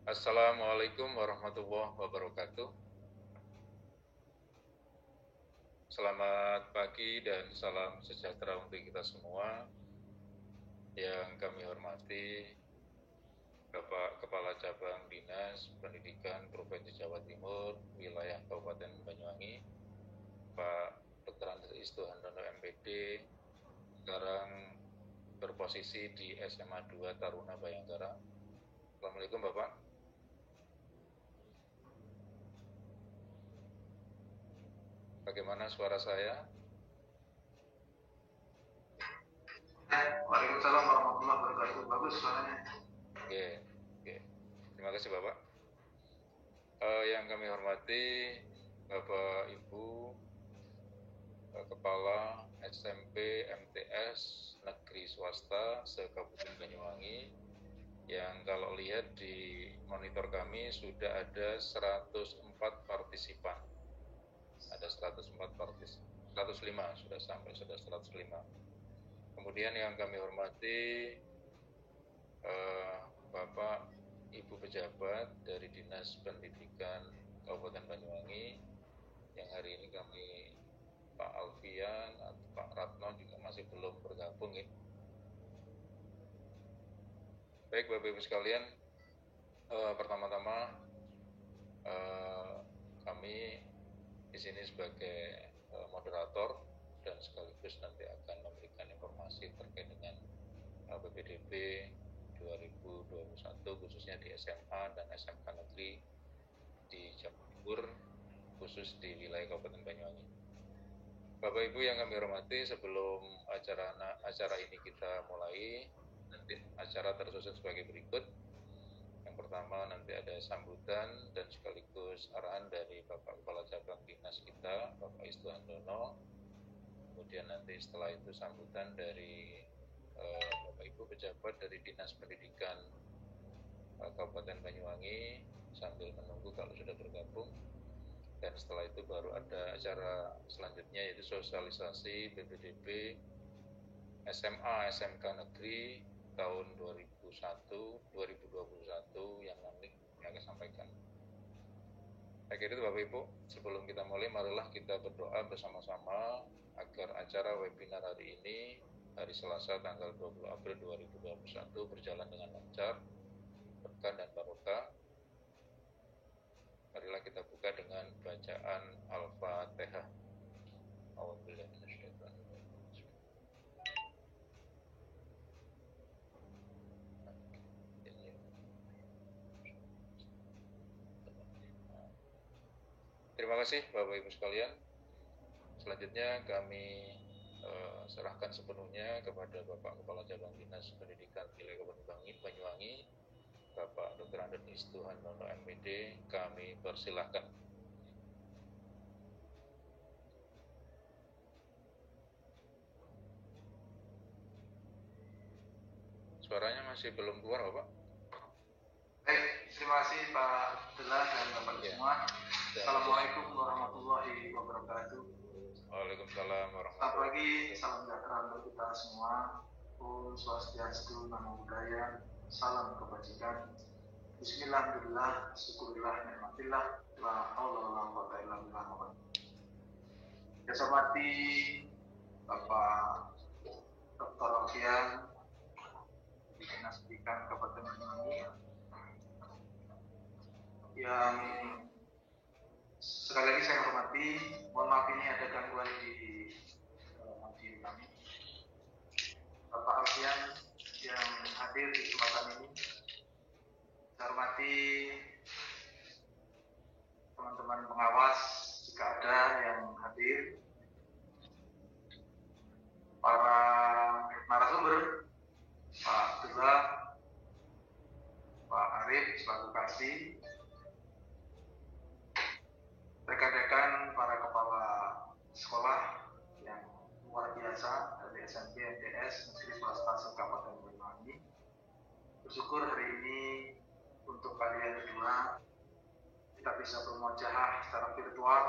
Assalamualaikum warahmatullahi wabarakatuh. Selamat pagi dan salam sejahtera untuk kita semua. Yang kami hormati Bapak Kepala Cabang Dinas Pendidikan Provinsi Jawa Timur, wilayah Kabupaten Banyuwangi, Pak Dr. Andes Istuhandono MPD, sekarang berposisi di SMA 2 Taruna Bayangkara. Assalamualaikum Bapak. Bagaimana suara saya? Waalaikumsalam warahmatullahi wabarakatuh. Bagus suaranya. Oke. Terima kasih Bapak. Yang kami hormati Bapak Ibu Kepala SMP MTS Negeri Swasta se-Kabupaten Banyuwangi, yang kalau lihat di monitor kami sudah ada 104 partisipan. Ada 104 partisipan, 105 sudah 105. Kemudian yang kami hormati Bapak Ibu pejabat dari Dinas Pendidikan Kabupaten Banyuwangi, yang hari ini kami Pak Alfian atau Pak Ratno juga masih belum bergabung ya. Baik Bapak Ibu sekalian, pertama-tama kami di sini sebagai moderator dan sekaligus nanti akan memberikan informasi terkait dengan PPDB 2021 khususnya di SMA dan SMK Negeri di Jawa Timur, khusus di wilayah Kabupaten Banyuwangi. Bapak Ibu yang kami hormati, sebelum acara ini kita mulai, nanti acara tersusun sebagai berikut. Yang pertama nanti ada sambutan dan sekaligus arahan dari Bapak Kepala Cabang Dinas kita, Bapak Istuhandono. Kemudian nanti setelah itu sambutan dari Bapak Ibu pejabat dari Dinas Pendidikan Kabupaten Banyuwangi sambil menunggu kalau sudah bergabung. Dan setelah itu baru ada acara selanjutnya, yaitu sosialisasi PPDB SMA SMK Negeri tahun 2021 yang nanti akan sampaikan. Saya kira itu Bapak Ibu, sebelum kita mulai, marilah kita berdoa bersama-sama agar acara webinar hari ini, hari Selasa tanggal 20 April 2021 berjalan dengan lancar, berkah dan barokah. Marilah kita buka dengan bacaan Al-Fatihah. Terima kasih Bapak Ibu sekalian. Selanjutnya kami serahkan sepenuhnya kepada Bapak Kepala Cabang Dinas Pendidikan wilayah Kabupaten Banyuwangi, Bapak Dr. Andes Istuhandono MPD. Kami persilahkan. Suaranya masih belum keluar Bapak. Baik, terima kasih Pak Abdullah dan Bapak semua. Assalamualaikum warahmatullahi wabarakatuh. Waalaikumsalam warahmatullahi wabarakatuh. Selamat pagi, salam sejahtera untuk kita semua. Om Swastiastu, Namo Buddhaya, salam kebajikan. Bismillahirrahmanirrahim, syukurillah, nikmatillah, la haula wala quwwata illa billah. Saya hormati Bapak Dr. Alfian, Dinas Pendidikan Kabupaten Banyuwangi, yang sekali lagi saya hormati. Mohon maaf ini ada gangguan di audio kami. Bapak Alfian yang hadir di kesempatan ini, saya hormati teman-teman pengawas jika ada yang hadir, para narasumber, Pak Abdullah, Pak Arif selaku kasih, rekan-rekan para kepala sekolah yang luar biasa dari SMP MTS Negeri Swasta se-Kabupaten Banyuwangi. Bersyukur hari ini untuk kalian kedua kita bisa bermuajahah secara virtual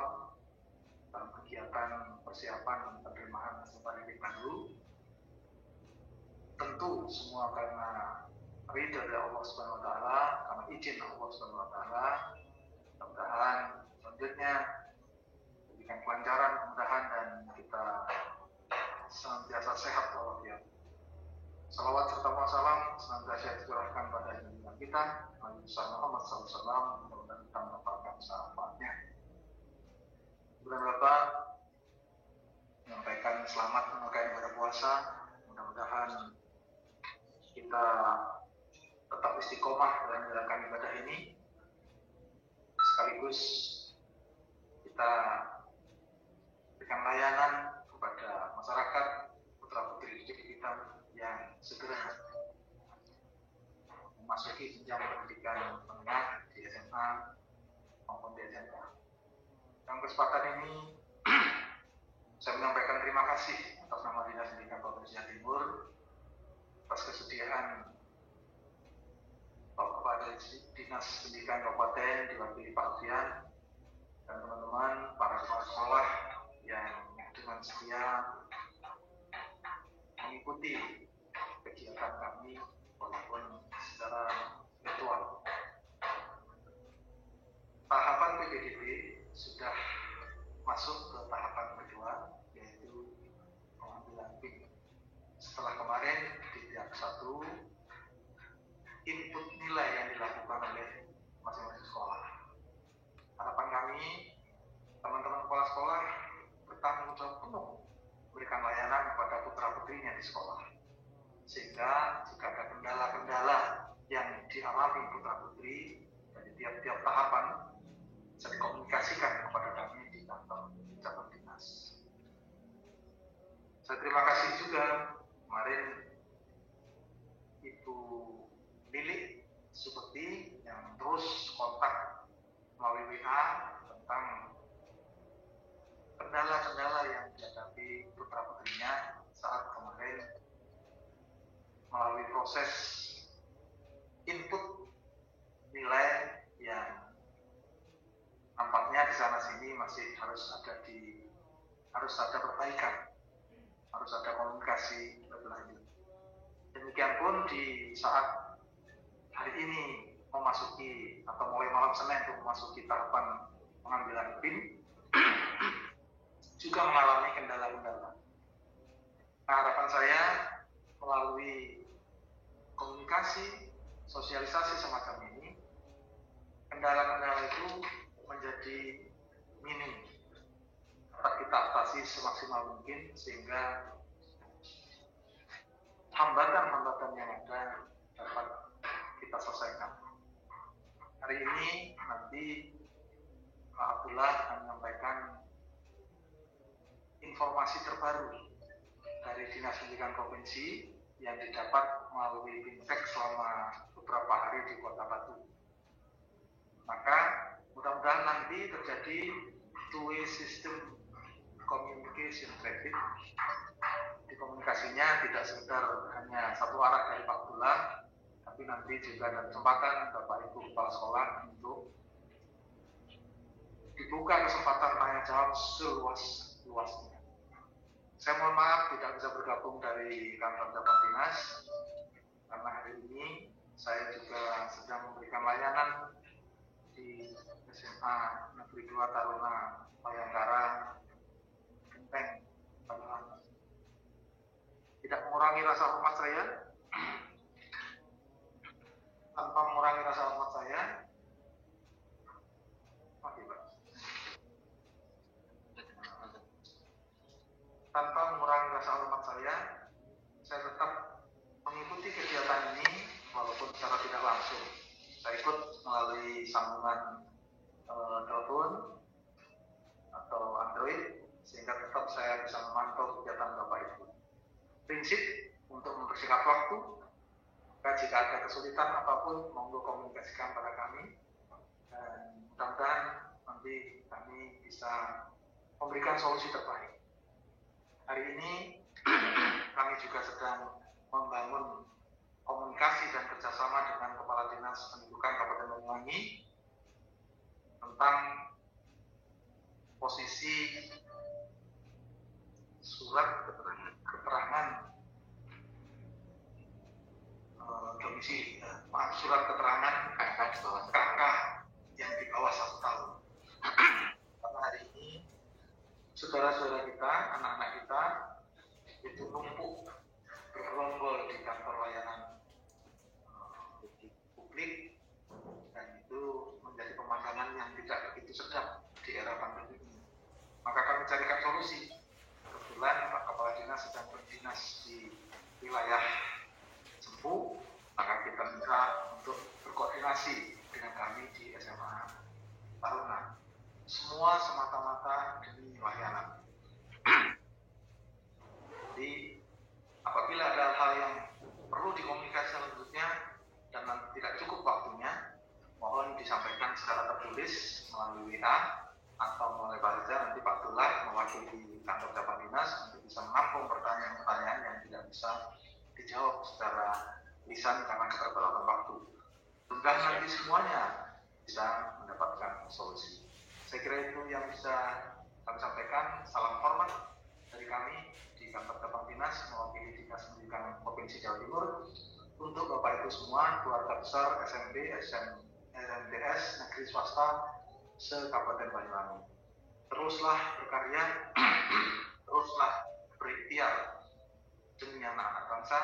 dalam kegiatan persiapan penerimaan peserta didik baru. Tentu semua karena ridha dari Allah Subhanahu wa taala, karena izin Allah Subhanahu wa taala. Mudah-mudahan selanjutnya berikan kelancaran, kemudahan, dan kita senantiasa sehat walafiat. Salawat serta salam senantiasa dicurahkan pada junjungan kita Nabi Muhammad SAW, mudah-mudahan kita mendapatkan syafaatnya. Kemudian Bapak menyampaikan selamat menunaikan ibadah puasa. Mudah-mudahan kita tetap istiqomah dalam menjalankan ibadah ini, sekaligus kita berikan layanan kepada masyarakat putra putri didik kita yang segera memasuki jenjang pendidikan menengah di SMA maupun di SMK. Dalam kesempatan ini saya menyampaikan terima kasih atas nama Dinas Pendidikan Provinsi Jawa Timur atas kesediaan Bapak Kepala Dinas Pendidikan Kabupaten diwakili Pak Alfian dan teman-teman para kepala sekolah yang dengan setia mengikuti kegiatan kami walaupun secara virtual. Tahapan PPDB sudah masuk ke tahapan kedua, yaitu pengambilan PIK. Setelah kemarin di tahap 1 input nilai yang dilakukan oleh masing-masing sekolah. Harapan kami teman-teman kepala sekolah bertanggung jawab penuh memberikan layanan kepada putra-putrinya di sekolah, sehingga jika ada kendala-kendala yang dialami putra-putri dari tiap-tiap tahapan bisa dikomunikasikan kepada kami di kantor cabang dinas. Saya terima kasih juga kemarin Ibu Lili seperti yang terus kontak melalui WA tentang kendala-kendala yang dihadapi putra-putrinya saat kemarin melalui proses input nilai yang nampaknya di sana sini masih harus ada perbaikan, harus ada komunikasi lebih lanjut. Demikian pun di saat hari ini memasuki atau mulai malam Senin untuk memasuki tahapan pengambilan PIN juga mengalami kendala-kendala. Nah, harapan saya melalui komunikasi, sosialisasi semacam ini, kendala-kendala itu menjadi minim, dapat kita atasi semaksimal mungkin sehingga hambatan-hambatan yang ada dapat kita selesaikan. Hari ini nanti Pak Abdullah akan menyampaikan informasi terbaru dari Dinas Pendidikan Provinsi yang didapat melalui Bintek selama beberapa hari di Kota Batu. Maka mudah-mudahan nanti terjadi two-way system communication traffic. Di komunikasinya tidak sekedar hanya satu arah dari Pak Abdullah, tapi nanti juga ada kesempatan Bapak Ibu Kepala Sekolah untuk dibuka kesempatan tanya jawab seluas-luasnya. Saya mohon maaf tidak bisa bergabung dari kantor cabang dinas karena hari ini saya juga sedang memberikan layanan di SMA Negeri 2 Taruna Bayangkara Genteng Banyuwangi. Tidak mengurangi rasa hormat saya, tanpa mengurangi rasa hormat saya. Tanpa mengurangi rasa hormat saya tetap mengikuti kegiatan ini walaupun secara tidak langsung. Saya ikut melalui sambungan telepon atau Android sehingga tetap saya bisa memantau kegiatan Bapak Ibu. Prinsip untuk mempersingkat waktu, maka jika ada kesulitan apapun monggo komunikasikan pada kami dan mudah-mudahan nanti kami bisa memberikan solusi terbaik. Hari ini kami juga sedang membangun komunikasi dan kerjasama dengan Kepala Dinas Pendidikan Kabupaten Banyuwangi tentang posisi surat keterangan domisili, surat keterangan garis bawah kakak yang di bawah 1 tahun. Karena hari ini saudara-saudara kita, anak-anak kita itu numpuk bergerombol di kantor layanan publik, dan itu menjadi pemandangan yang tidak begitu sedap di era pandemi ini. Maka kami carikan solusi. Kebetulan Pak Kepala Dinas sedang berdinas di wilayah Sempu, maka kita minta untuk berkoordinasi dengan kami di SMA Taruna. Semua semata-mata demi layanan. Jadi apabila ada hal yang perlu dikomunikasi selanjutnya dan tidak cukup waktunya, mohon disampaikan secara tertulis melalui WA atau melalui Pak nanti Pak Tular mewakili kantor cabang dinas untuk bisa menampung pertanyaan-pertanyaan yang tidak bisa dijawab secara lisan karena keterbatasan waktu. Mudah nanti semuanya bisa mendapatkan solusi. Saya kira itu yang bisa kami sampaikan. Salam hormat dari kami di kantor cabang dinas mewakili Dinas Pendidikan Provinsi Jawa Timur untuk Bapak Ibu semua, keluarga besar SMP, SMTS, negeri swasta se-Kabupaten Banyuwangi. Teruslah berkarya, teruslah berikhtiar demi anak-anak bangsa.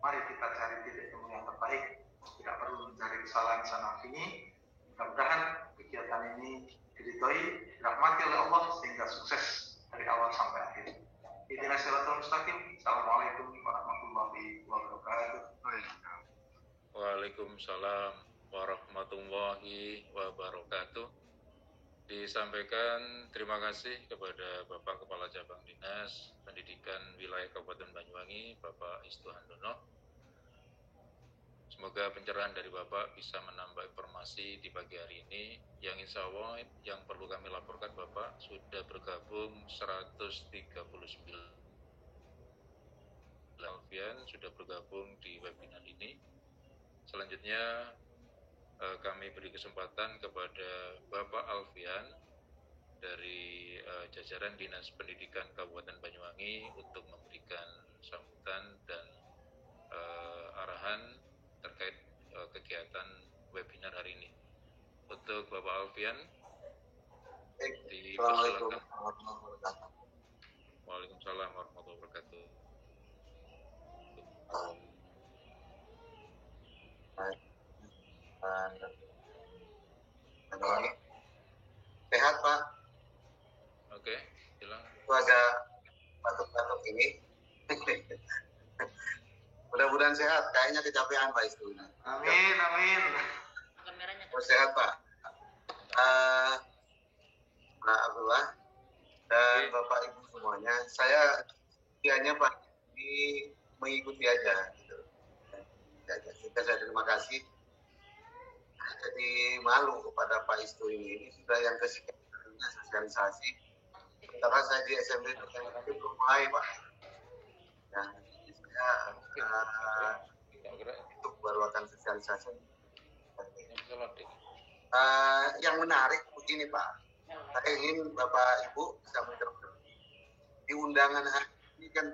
Mari kita cari titik temu yang terbaik. Tidak perlu mencari kesalahan sana sini. Mudah-mudahan kegiatan ini diridhoi, dirahmati oleh Allah sehingga sukses dari awal sampai akhir. Ihdinas siratal mustaqim. Assalamualaikum warahmatullahi wabarakatuh. Waalaikumsalam warahmatullahi wabarakatuh. Disampaikan terima kasih kepada Bapak Kepala Cabang Dinas Pendidikan Wilayah Kabupaten Banyuwangi, Bapak Istu Handono. Semoga pencerahan dari Bapak bisa menambah informasi di pagi hari ini, yang insya Allah yang perlu kami laporkan, Bapak sudah bergabung 139 Alfian sudah bergabung di webinar ini. Selanjutnya kami beri kesempatan kepada Bapak Alfian dari jajaran Dinas Pendidikan Kabupaten Banyuwangi untuk memberikan sambutan dan arahan terkait kegiatan webinar hari ini. Untuk Bapak Alfian, dipersilakan. Waalaikumsalam warahmatullahi wabarakatuh. Sehat Pak? Oke, silakan. Itu agak batuk-batuk ini. Mudah-mudahan sehat. Kayaknya kecapean Pak Istu. Amin, amin. Sehat Pak. Pak Abdullah dan Bapak Ibu semuanya. Saya hanya Pak ini mengikuti aja. Gitu. Saya terima kasih. Jadi malu kepada Pak Istu ini sudah yang kesekian kalinya sosialisasi. Sementara saya di SMP itu belum mulai Pak. Ya, saya itu baru akan sosialisasi. Yang menarik begini Pak, saya ingin Bapak Ibu bisa mengerti di undangan hari ini kan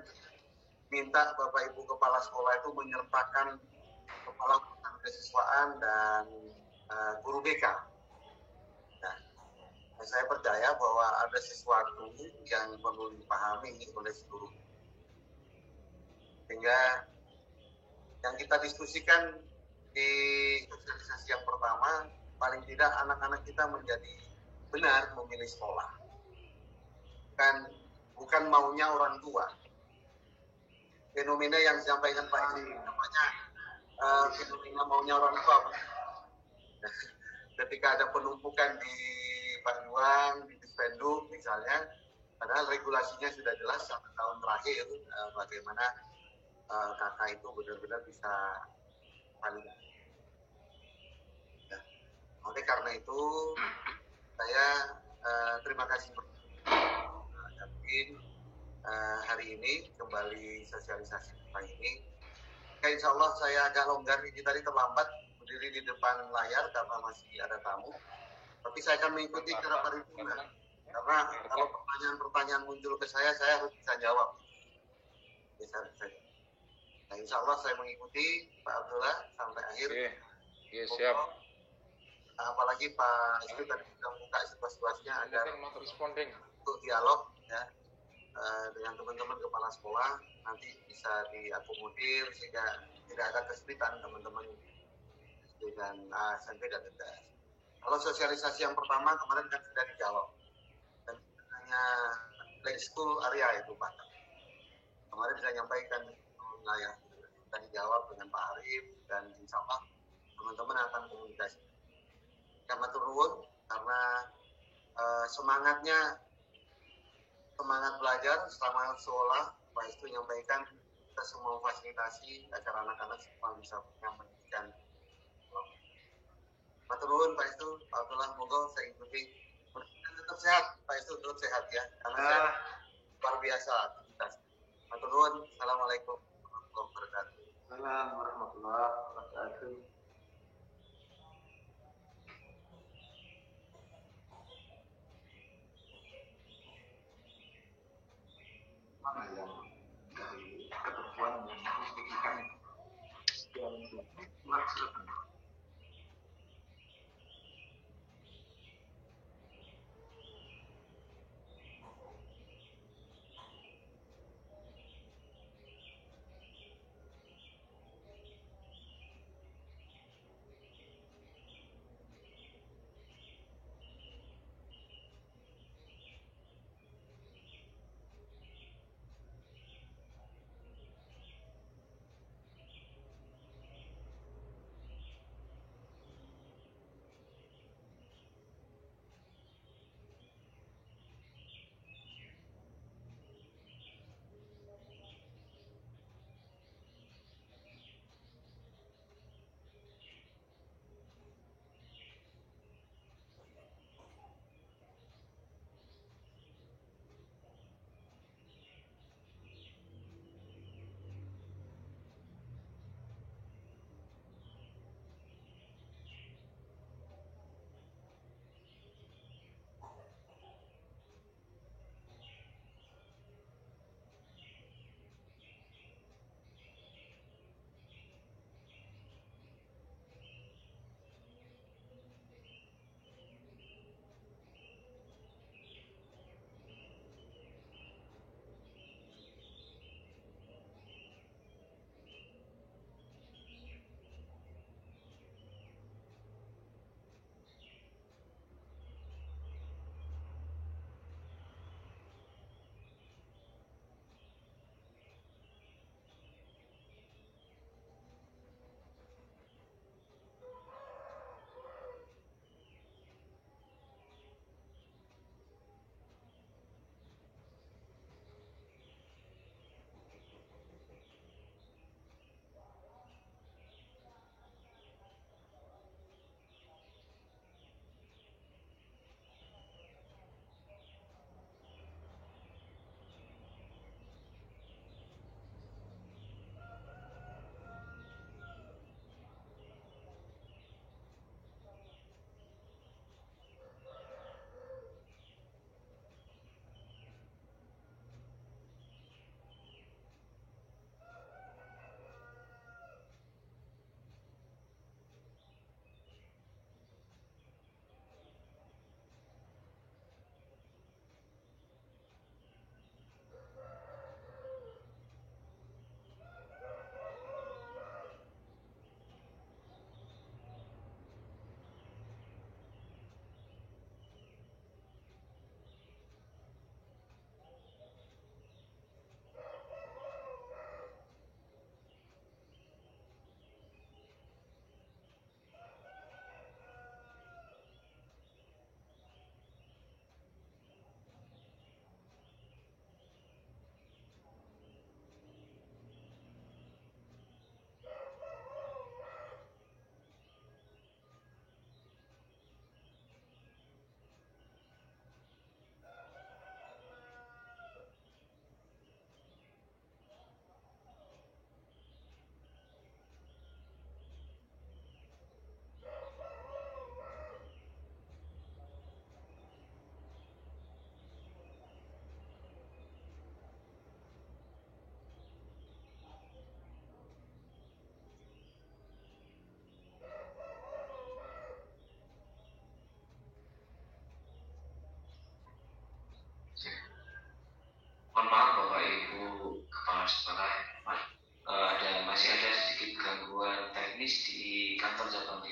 minta Bapak Ibu Kepala Sekolah itu menyertakan Kepala Kesiswaan dan guru BK. Nah, saya percaya bahwa ada sesuatu yang perlu dipahami oleh seluruh. Sehingga yang kita diskusikan di sosialisasi yang pertama, paling tidak anak-anak kita menjadi benar memilih sekolah. Bukan maunya orang tua. Fenomena yang disampaikan Pak ini namanya fenomena maunya orang tua. Ketika ada penumpukan di panduan, di dispenduk misalnya, padahal regulasinya sudah jelas 1 tahun terakhir bagaimana kakak itu benar-benar bisa validasi. Ya. Oleh karena itu, saya terima kasih hari ini kembali sosialisasi tentang ini. Insya Allah saya agak longgar, ini tadi terlambat berdiri di depan layar karena masih ada tamu. Tapi saya akan mengikuti cara paripurna. Karena kalau pertanyaan-pertanyaan muncul ke saya harus bisa jawab. Nah, insya Allah saya mengikuti Pak Abdullah sampai akhir. Oke, siap. apalagi Pak itu tadi sudah membuka situasinya agar untuk dialog ya dengan teman-teman kepala sekolah nanti bisa diakomodir sehingga tidak ada kesulitan teman-teman dengan SMP dan MTS. Kalau sosialisasi yang pertama kemarin kan sudah dijawab dan hanya play school area itu Pak. Kemarin saya nyampaikan ya sudah dijawab dengan Pak Arif dan insya Allah teman-teman akan komunikasi. Kami turun karena semangat belajar, semangat sekolah, Pak Istu menyampaikan kita semua fasilitasi agar anak-anak semua bisa punya pendidikan. Maturun Pak Istu, Pak Abdullah, moga saya ikuti. Tetap sehat, Pak Istu tetap sehat ya, karena saya luar biasa aktivitas. Maturun, Assalamualaikum warahmatullahi wabarakatuh. Assalamualaikum warahmatullahi wabarakatuh. Mana yang dari ketentuan yang harus diberikan yang melaksanakan.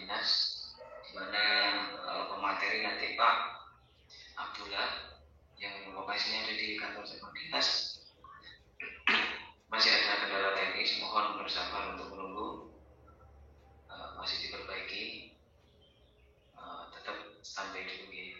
Dinas, di mana pemateri nanti Pak Abdullah yang lokasinya ada di kantor cabang dinas. Masih ada kendala teknis, mohon bersabar untuk menunggu. Masih diperbaiki, tetap sampai dulu ya.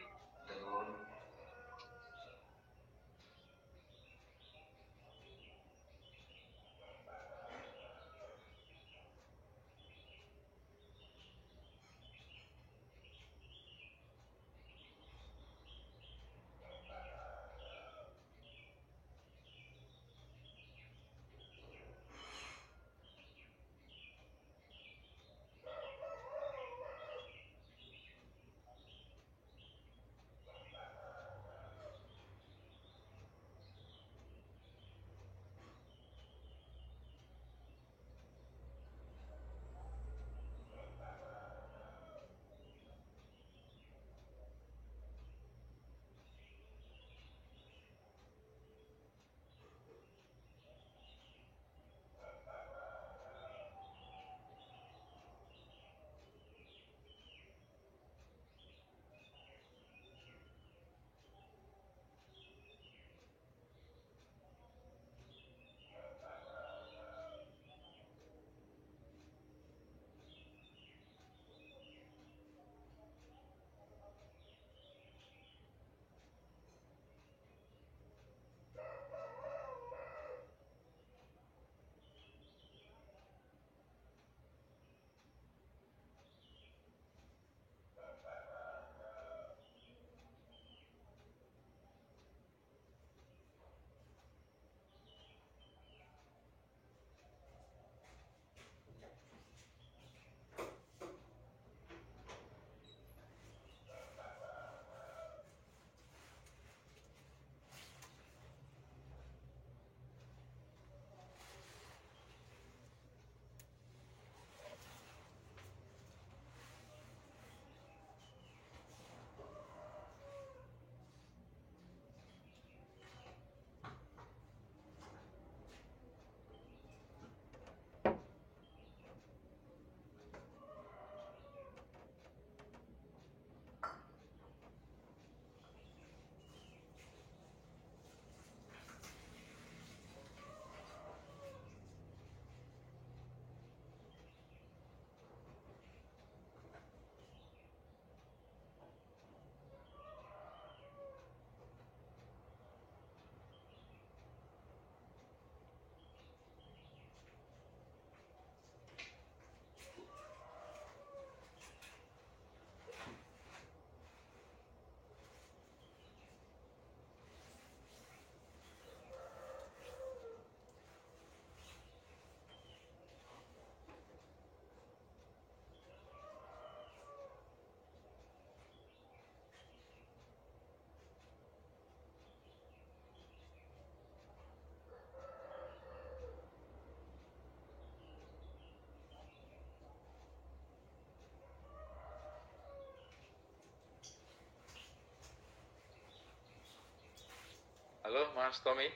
Halo, Mas Tommy.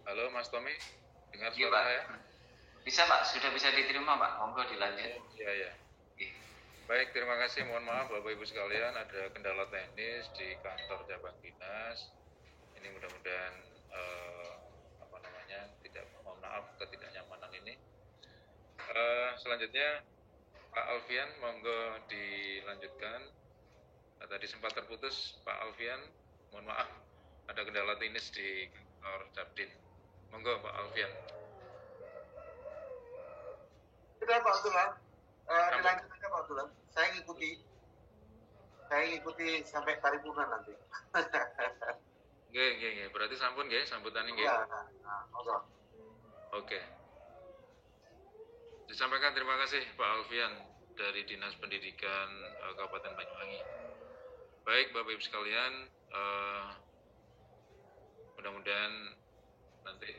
Halo, Mas Tommy. Dengar Iya, suara Pak. saya? Bisa Pak, sudah bisa diterima Pak. Monggo dilanjut. Iya, iya. Baik, terima kasih. Mohon maaf Bapak Ibu sekalian, ada kendala teknis di kantor cabang dinas. Ini mudah-mudahan tidak, mohon maaf ketidaknyamanan ini. Selanjutnya Pak Alfian, monggo dilanjutkan. Tadi sempat terputus Pak Alfian, mohon maaf ada kendala teknis di kantor Cabdin. Monggo Pak Alfian. Sudah Pak Abdullah, dilanjut aja Pak Abdullah. Saya ngikuti sampai paripurna nanti. Nggih, berarti sampun nggih sambutan nggih. Ya, Oke. Disampaikan terima kasih Pak Alfian dari Dinas Pendidikan Kabupaten Banyuwangi. Baik Bapak Ibu sekalian, mudah-mudahan nanti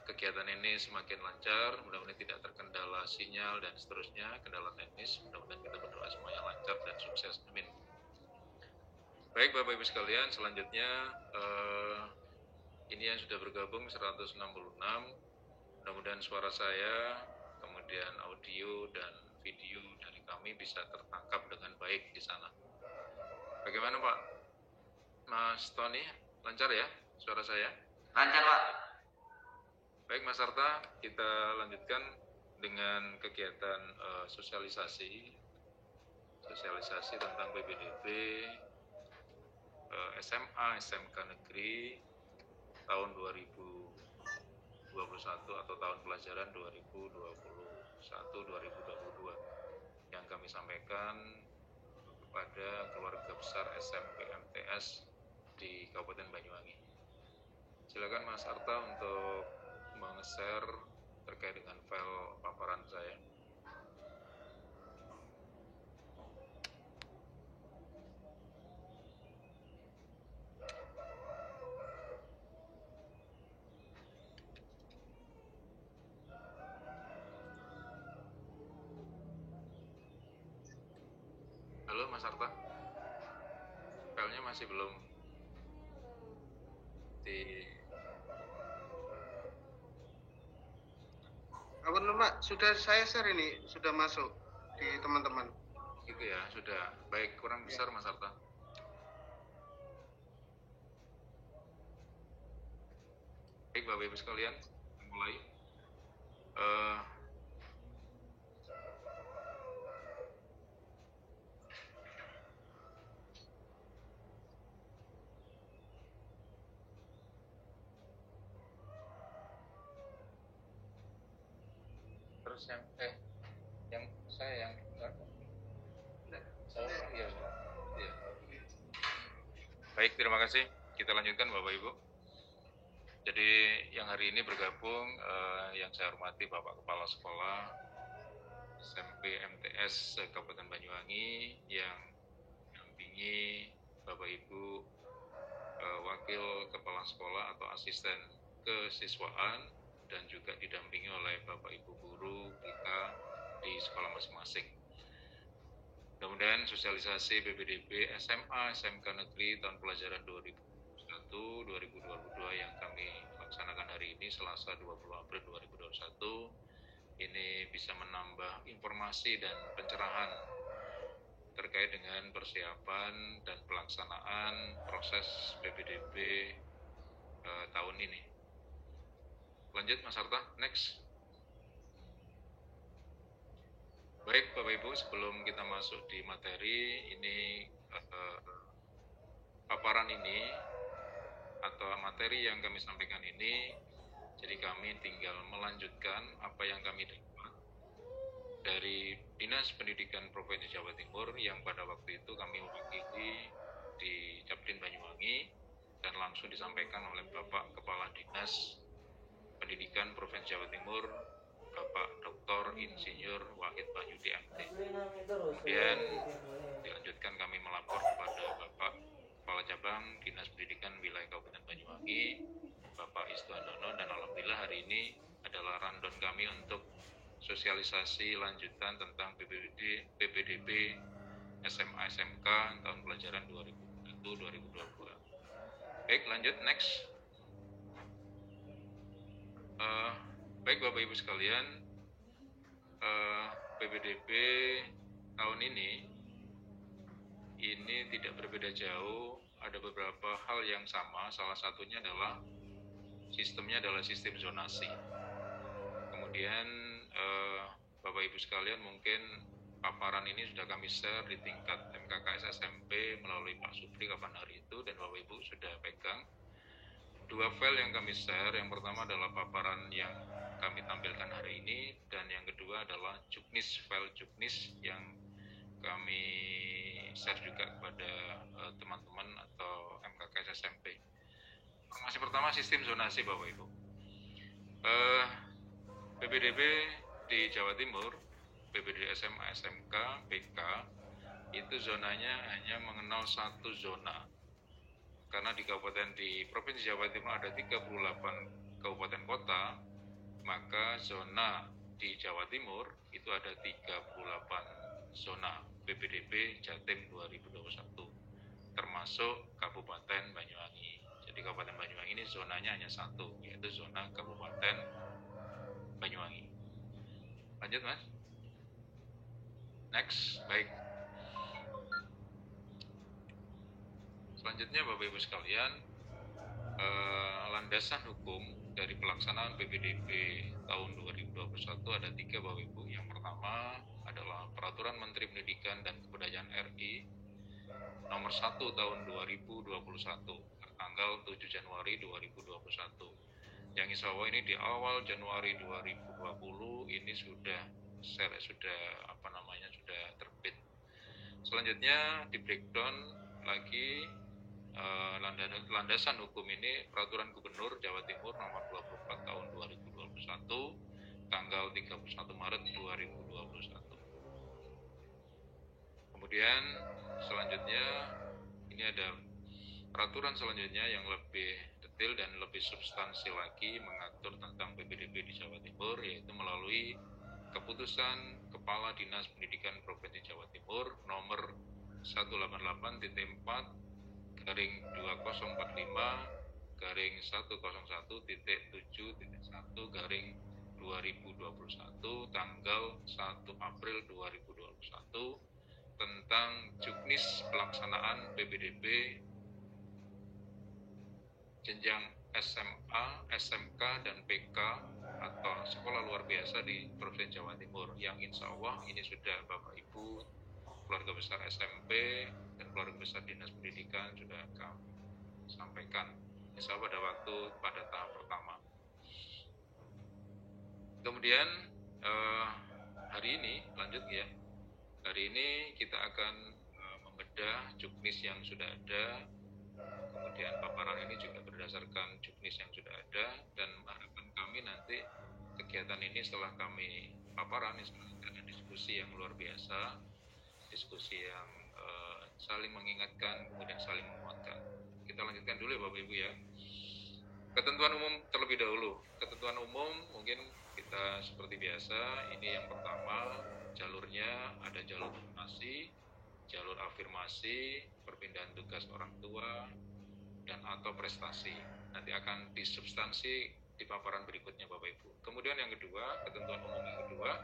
kegiatan ini semakin lancar, mudah-mudahan tidak terkendala sinyal dan seterusnya, kendala teknis, mudah-mudahan kita berdoa semuanya lancar dan sukses, amin. Baik Bapak Ibu sekalian, selanjutnya ini yang sudah bergabung 166, Mudah-mudahan suara saya, kemudian audio dan video dari kami bisa tertangkap dengan baik di sana. Bagaimana Pak Mas Tony? Lancar ya suara saya? Lancar Pak. Baik Mas Arta, kita lanjutkan dengan kegiatan sosialisasi tentang PPDB SMA SMK Negeri tahun 2021 atau tahun pelajaran 2021-2022 yang kami sampaikan kepada keluarga besar SMP MTS di Kabupaten Banyuwangi. Silakan Mas Arta untuk meng-share terkait dengan file paparan saya. Halo Mas Arta, filenya masih belum di... Apa Pak? Sudah saya share ini, sudah masuk di teman-teman. Gitu ya, sudah. Baik, kurang besar Mas Arta. Baik Bapak Ibu sekalian, mulai. Terus yang saya iya. Baik, terima kasih. Kita lanjutkan Bapak Ibu. Jadi yang hari ini bergabung yang saya hormati Bapak Kepala Sekolah SMP MTS Kabupaten Banyuwangi yang mendampingi Bapak Ibu Wakil Kepala Sekolah atau Asisten Kesiswaan dan juga didampingi oleh Bapak Ibu Guru kita di sekolah masing-masing. Mudah-mudahan sosialisasi PPDB SMA SMK Negeri tahun pelajaran 2021-2022 yang kami laksanakan hari ini Selasa 20 April 2021 ini bisa menambah informasi dan pencerahan terkait dengan persiapan dan pelaksanaan proses PPDB tahun ini. Lanjut Mas Arta, next. Baik Bapak Ibu, sebelum kita masuk di materi, ini paparan ini atau materi yang kami sampaikan ini, jadi kami tinggal melanjutkan apa yang kami dapat dari Dinas Pendidikan Provinsi Jawa Timur yang pada waktu itu kami mewakili di Capdin Banyuwangi dan langsung disampaikan oleh Bapak Kepala Dinas Pendidikan Provinsi Jawa Timur, Bapak Dr. Insinyur Wahid Wahyudi MT. Kemudian dilanjutkan kami melapor kepada Bapak Kepala Cabang Dinas Pendidikan Wilayah Kabupaten Banyuwangi, Bapak Istuandono, dan alhamdulillah hari ini adalah rundown kami untuk sosialisasi lanjutan tentang PPDB SMA SMK tahun pelajaran 2021-2022. Baik, lanjut next. Baik Bapak Ibu sekalian, PPDB tahun ini tidak berbeda jauh, ada beberapa hal yang sama, salah satunya adalah sistemnya adalah sistem zonasi. Kemudian Bapak Ibu sekalian mungkin paparan ini sudah kami share di tingkat MKKS SMP melalui Pak Supri kapan hari itu dan Bapak Ibu sudah pegang. Dua file yang kami share, yang pertama adalah paparan yang kami tampilkan hari ini dan yang kedua adalah juknis, file juknis yang kami share juga kepada teman-teman atau MKKS SMP. Informasi pertama sistem zonasi Bapak Ibu. PPDB di Jawa Timur, PPDB SMA SMK BK itu zonanya hanya mengenal satu zona. Karena di Provinsi Jawa Timur ada 38 kabupaten kota, maka zona di Jawa Timur itu ada 38 zona PPDB Jatim 2021, termasuk Kabupaten Banyuwangi. Jadi Kabupaten Banyuwangi ini zonanya hanya satu, yaitu zona Kabupaten Lanjut Mas. Next, baik. Selanjutnya Bapak Ibu sekalian, landasan hukum dari pelaksanaan PPDB tahun 2021 ada 3 Bapak Ibu. Yang pertama adalah Peraturan Menteri Pendidikan dan Kebudayaan RI nomor 1 tahun 2021 tanggal 7 Januari 2021. Yang insya Allah ini di awal Januari 2020 ini sudah terbit. Selanjutnya di breakdown lagi landasan hukum ini Peraturan Gubernur Jawa Timur nomor 24 tahun 2021 tanggal 31 Maret 2021. Kemudian selanjutnya ini ada peraturan selanjutnya yang lebih detail dan lebih substansi lagi mengatur tentang PPDB di Jawa Timur, yaitu melalui keputusan Kepala Dinas Pendidikan Provinsi Jawa Timur nomor 1/8-4-2001.7.1/2021 tanggal 1 April 2021 tentang juknis pelaksanaan PPDB jenjang SMA, SMK, dan PK atau sekolah luar biasa di Provinsi Jawa Timur, yang insya Allah ini sudah Bapak Ibu keluarga besar SMP dan keluarga besar Dinas Pendidikan sudah kami sampaikan insya Allah pada tahap pertama. Kemudian hari ini lanjut ya, hari ini kita akan membedah juknis yang sudah ada. Kemudian paparan ini juga berdasarkan juknis yang sudah ada, dan harapan kami nanti kegiatan ini setelah kami paparan ada diskusi yang luar biasa, diskusi yang saling mengingatkan kemudian saling menguatkan. Kita lanjutkan dulu ya Bapak Ibu ya. Ketentuan umum terlebih dahulu. Ketentuan umum mungkin kita seperti biasa, ini yang pertama jalurnya ada jalur donasi, jalur afirmasi, perpindahan tugas orang tua, dan atau prestasi. Nanti akan disubstansi di paparan berikutnya Bapak Ibu. Kemudian yang kedua, ketentuan umum yang kedua,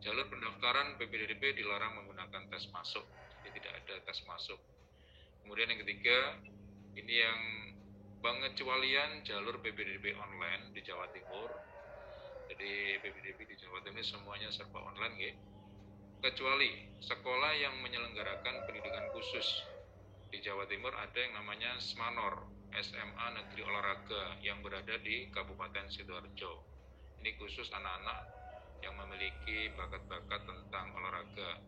jalur pendaftaran PPDB dilarang menggunakan tes masuk, jadi tidak ada tes masuk. Kemudian yang ketiga, ini yang pengecualian jalur PPDB online di Jawa Timur. Jadi PPDB di Jawa Timur semuanya serba online ya. Kecuali sekolah yang menyelenggarakan pendidikan khusus. Di Jawa Timur ada yang namanya SMANOR, SMA Negeri Olahraga, yang berada di Kabupaten Sidoarjo. Ini khusus anak-anak yang memiliki bakat-bakat tentang olahraga.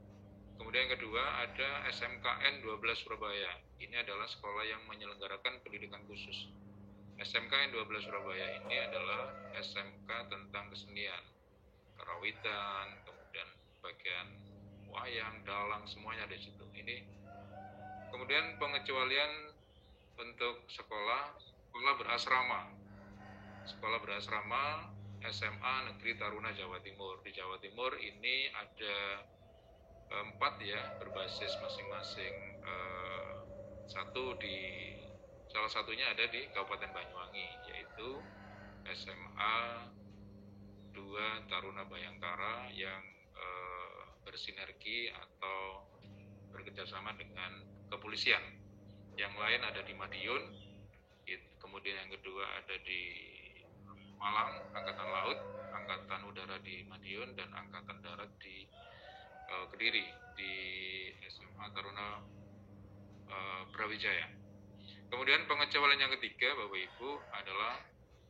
Kemudian yang kedua ada SMKN 12 Surabaya. Ini adalah sekolah yang menyelenggarakan pendidikan khusus. SMKN 12 Surabaya ini adalah SMK tentang kesenian, karawitan, kemudian bagian wayang, dalang, semuanya ada di situ. Ini kemudian pengecualian untuk sekolah berasrama. Sekolah berasrama SMA Negeri Taruna Jawa Timur. Di Jawa Timur ini ada 4 ya, berbasis masing-masing. Salah satunya ada di Kabupaten Banyuwangi, yaitu SMA 2 Taruna Bayangkara yang bersinergi atau bekerjasama dengan kepolisian. Yang lain ada di Madiun, kemudian yang kedua ada di Malang, Angkatan Laut, Angkatan Udara di Madiun, dan Angkatan Darat di Kediri, di SMA Taruna Brawijaya. Kemudian pengecualian yang ketiga Bapak Ibu adalah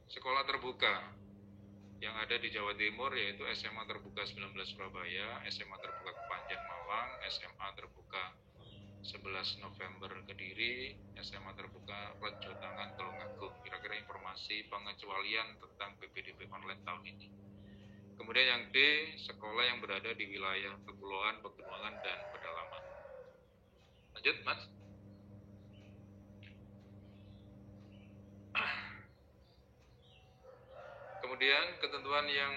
sekolah terbuka yang ada di Jawa Timur, yaitu SMA Terbuka 19 Surabaya, SMA Terbuka Kepanjen Malang, SMA Terbuka 11 November Kediri, SMA Terbuka Rejo Tangan Tulungagung. Kira-kira informasi pengecualian tentang PPDB online tahun ini. Kemudian yang D, sekolah yang berada di wilayah kepulauan, pegunungan, dan pedalaman. Lanjut Mas. Kemudian ketentuan yang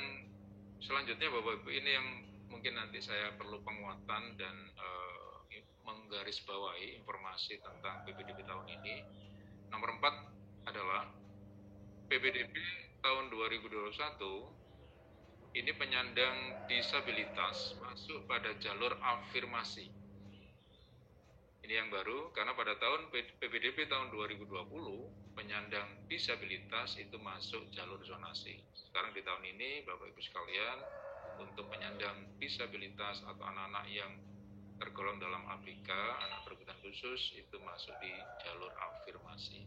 selanjutnya Bapak Ibu, ini yang mungkin nanti saya perlu penguatan dan menggarisbawahi informasi tentang PPDB tahun ini. Nomor 4 adalah PPDB tahun 2021 ini penyandang disabilitas masuk pada jalur afirmasi. Ini yang baru, karena pada tahun PPDB tahun 2020, penyandang disabilitas itu masuk jalur zonasi. Sekarang di tahun ini, Bapak Ibu sekalian, untuk penyandang disabilitas atau anak-anak yang tergolong dalam ABK, anak berkebutuhan khusus, itu masuk di jalur afirmasi.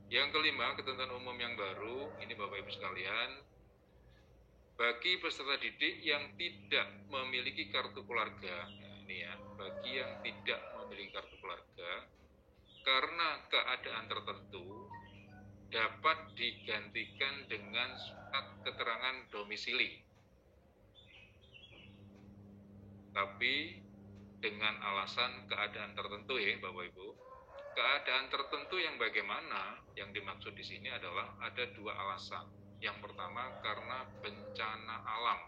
Yang kelima, ketentuan umum yang baru, ini Bapak Ibu sekalian, bagi peserta didik yang tidak memiliki kartu keluarga, ini ya, bagi yang tidak memiliki kartu keluarga, karena keadaan tertentu dapat digantikan dengan surat keterangan domisili. Tapi dengan alasan keadaan tertentu ya Bapak Ibu. Keadaan tertentu yang bagaimana yang dimaksud di sini adalah ada dua alasan. Yang pertama karena bencana alam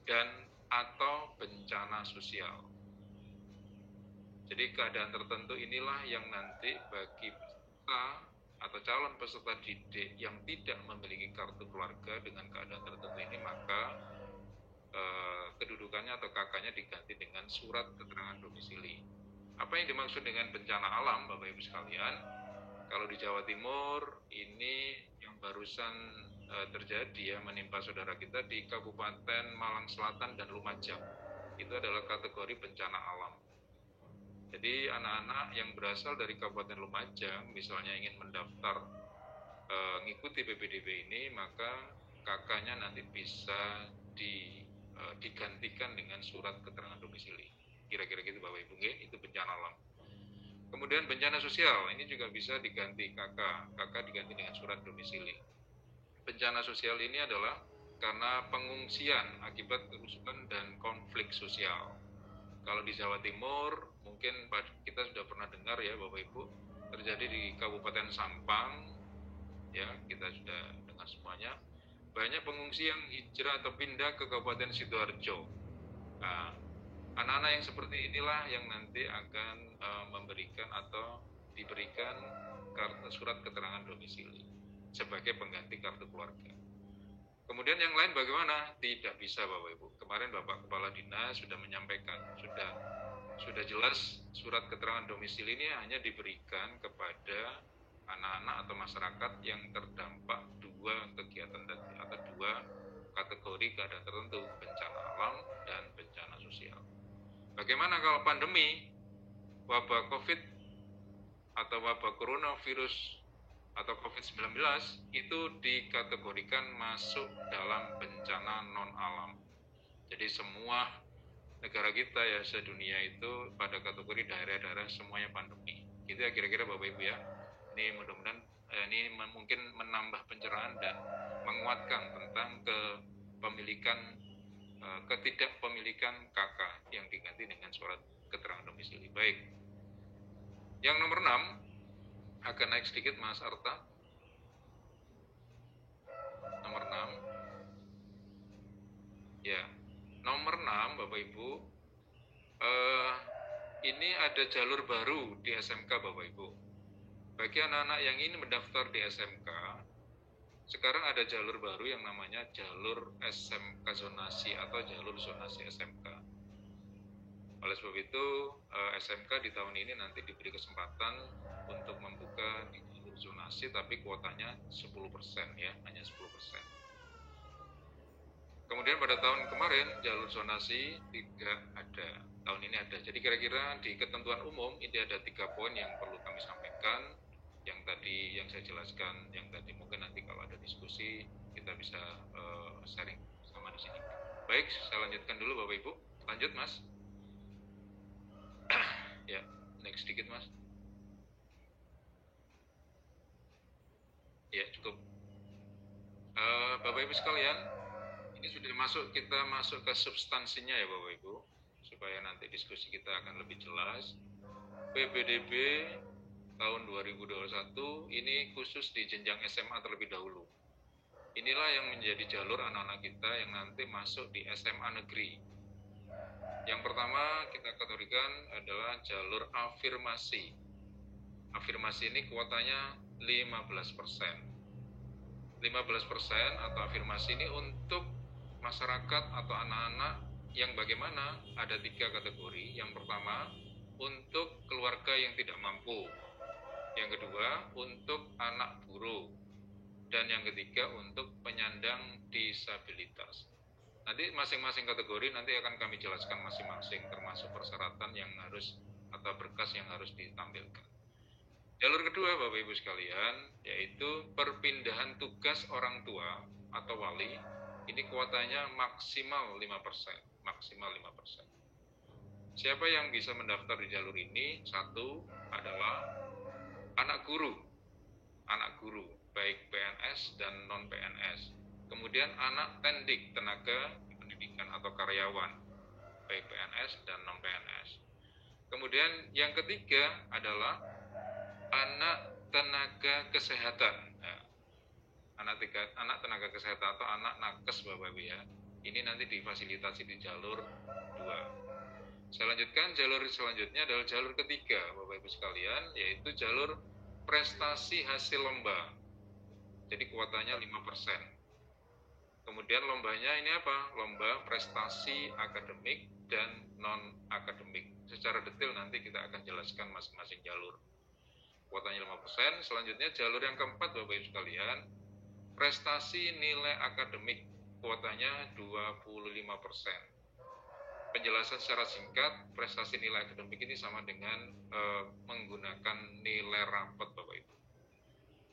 dan atau bencana sosial. Jadi keadaan tertentu inilah yang nanti bagi peserta atau calon peserta didik yang tidak memiliki kartu keluarga dengan keadaan tertentu ini, maka kedudukannya atau KK-nya diganti dengan surat keterangan domisili. Apa yang dimaksud dengan bencana alam, Bapak Ibu sekalian? Kalau di Jawa Timur ini yang barusan terjadi ya, menimpa saudara kita di Kabupaten Malang Selatan dan Lumajang, itu adalah kategori bencana alam. Jadi anak-anak yang berasal dari Kabupaten Lumajang misalnya ingin mendaftar mengikuti PPDB ini, maka KK-nya nanti bisa digantikan dengan surat keterangan domisili. Kira-kira gitu Bapak Ibu, itu bencana alam. Kemudian bencana sosial, ini juga bisa diganti KK diganti dengan surat domisili. Bencana sosial ini adalah karena pengungsian akibat kerusuhan dan konflik sosial. Kalau di Jawa Timur, mungkin kita sudah pernah dengar ya Bapak Ibu, terjadi di Kabupaten Sampang, ya kita sudah dengar semuanya. Banyak pengungsi yang hijrah atau pindah ke Kabupaten Sidoarjo. Nah, anak-anak yang seperti inilah yang nanti akan memberikan atau diberikan surat keterangan domisili sebagai pengganti kartu keluarga. Kemudian yang lain bagaimana? Tidak bisa Bapak Ibu. Kemarin Bapak Kepala Dinas sudah menyampaikan, sudah jelas surat keterangan domisili ini hanya diberikan kepada anak-anak atau masyarakat yang terdampak dua kegiatan tadi atau dua kategori keadaan tertentu, bencana alam dan bencana sosial. Bagaimana kalau pandemi, wabah COVID atau wabah coronavirus atau COVID-19 itu dikategorikan masuk dalam bencana non-alam. Jadi semua negara kita ya sedunia itu pada kategori daerah-daerah semuanya pandemi. Gitu ya kira-kira Bapak Ibu ya. Ini mudah-mudahan ini mungkin menambah pencerahan dan menguatkan tentang ketidakpemilikan KK yang diganti dengan surat keterangan domisili. Baik. Yang nomor 6, agak naik sedikit Mas Arta. Nomor 6. Ya. Nomor 6 Bapak Ibu. Ini ada jalur baru di SMK Bapak Ibu. Bagi anak-anak yang ingin mendaftar di SMK, sekarang ada jalur baru yang namanya jalur SMK zonasi atau jalur zonasi SMK. Oleh sebab itu, SMK di tahun ini nanti diberi kesempatan untuk membuka di jalur zonasi, tapi kuotanya 10% ya, hanya 10%. Kemudian pada tahun kemarin jalur zonasi tidak ada, tahun ini ada. Jadi kira-kira di ketentuan umum ini ada 3 poin yang perlu kami sampaikan. Yang tadi yang saya jelaskan, yang tadi mungkin nanti kalau ada diskusi kita bisa sharing sama di sini. Baik, saya lanjutkan dulu Bapak Ibu. Lanjut Mas. Ya, next sedikit Mas. Ya cukup. Bapak Ibu sekalian, ini sudah kita masuk ke substansinya ya Bapak Ibu, supaya nanti diskusi kita akan lebih jelas. PPDB tahun 2021 ini khusus di jenjang SMA terlebih dahulu. Inilah yang menjadi jalur anak-anak kita yang nanti masuk di SMA negeri. Yang pertama kita kategorikan adalah jalur afirmasi. Afirmasi ini kuotanya 15%. 15% atau afirmasi ini untuk masyarakat atau anak-anak yang bagaimana? Ada 3 kategori. Yang pertama, untuk keluarga yang tidak mampu. Yang kedua, untuk anak buruh. Dan yang ketiga, untuk penyandang disabilitas. Nanti masing-masing kategori nanti akan kami jelaskan masing-masing, termasuk persyaratan yang harus atau berkas yang harus ditampilkan. Jalur kedua, Bapak Ibu sekalian, yaitu perpindahan tugas orang tua atau wali. Ini kuotanya maksimal 5%, maksimal 5%. Siapa yang bisa mendaftar di jalur ini? Satu adalah anak guru, baik PNS dan non-PNS. Kemudian anak tendik, tenaga pendidikan atau karyawan, baik PNS dan non-PNS. Kemudian yang ketiga adalah anak tenaga kesehatan. Nah, anak tenaga kesehatan atau anak nakes, Bapak Ibu ya. Ini nanti difasilitasi di jalur 2. Saya lanjutkan, jalur selanjutnya adalah jalur ketiga, Bapak Ibu sekalian, yaitu jalur prestasi hasil lomba. Jadi kuotanya 5%. Kemudian lombanya ini apa? Lomba prestasi akademik dan non-akademik. Secara detail nanti kita akan jelaskan masing-masing jalur. Kuotanya 5%. Selanjutnya jalur yang keempat, Bapak Ibu sekalian, prestasi nilai akademik, kuotanya 25%. Penjelasan secara singkat, prestasi nilai akademik ini sama dengan menggunakan nilai rapot, Bapak Ibu.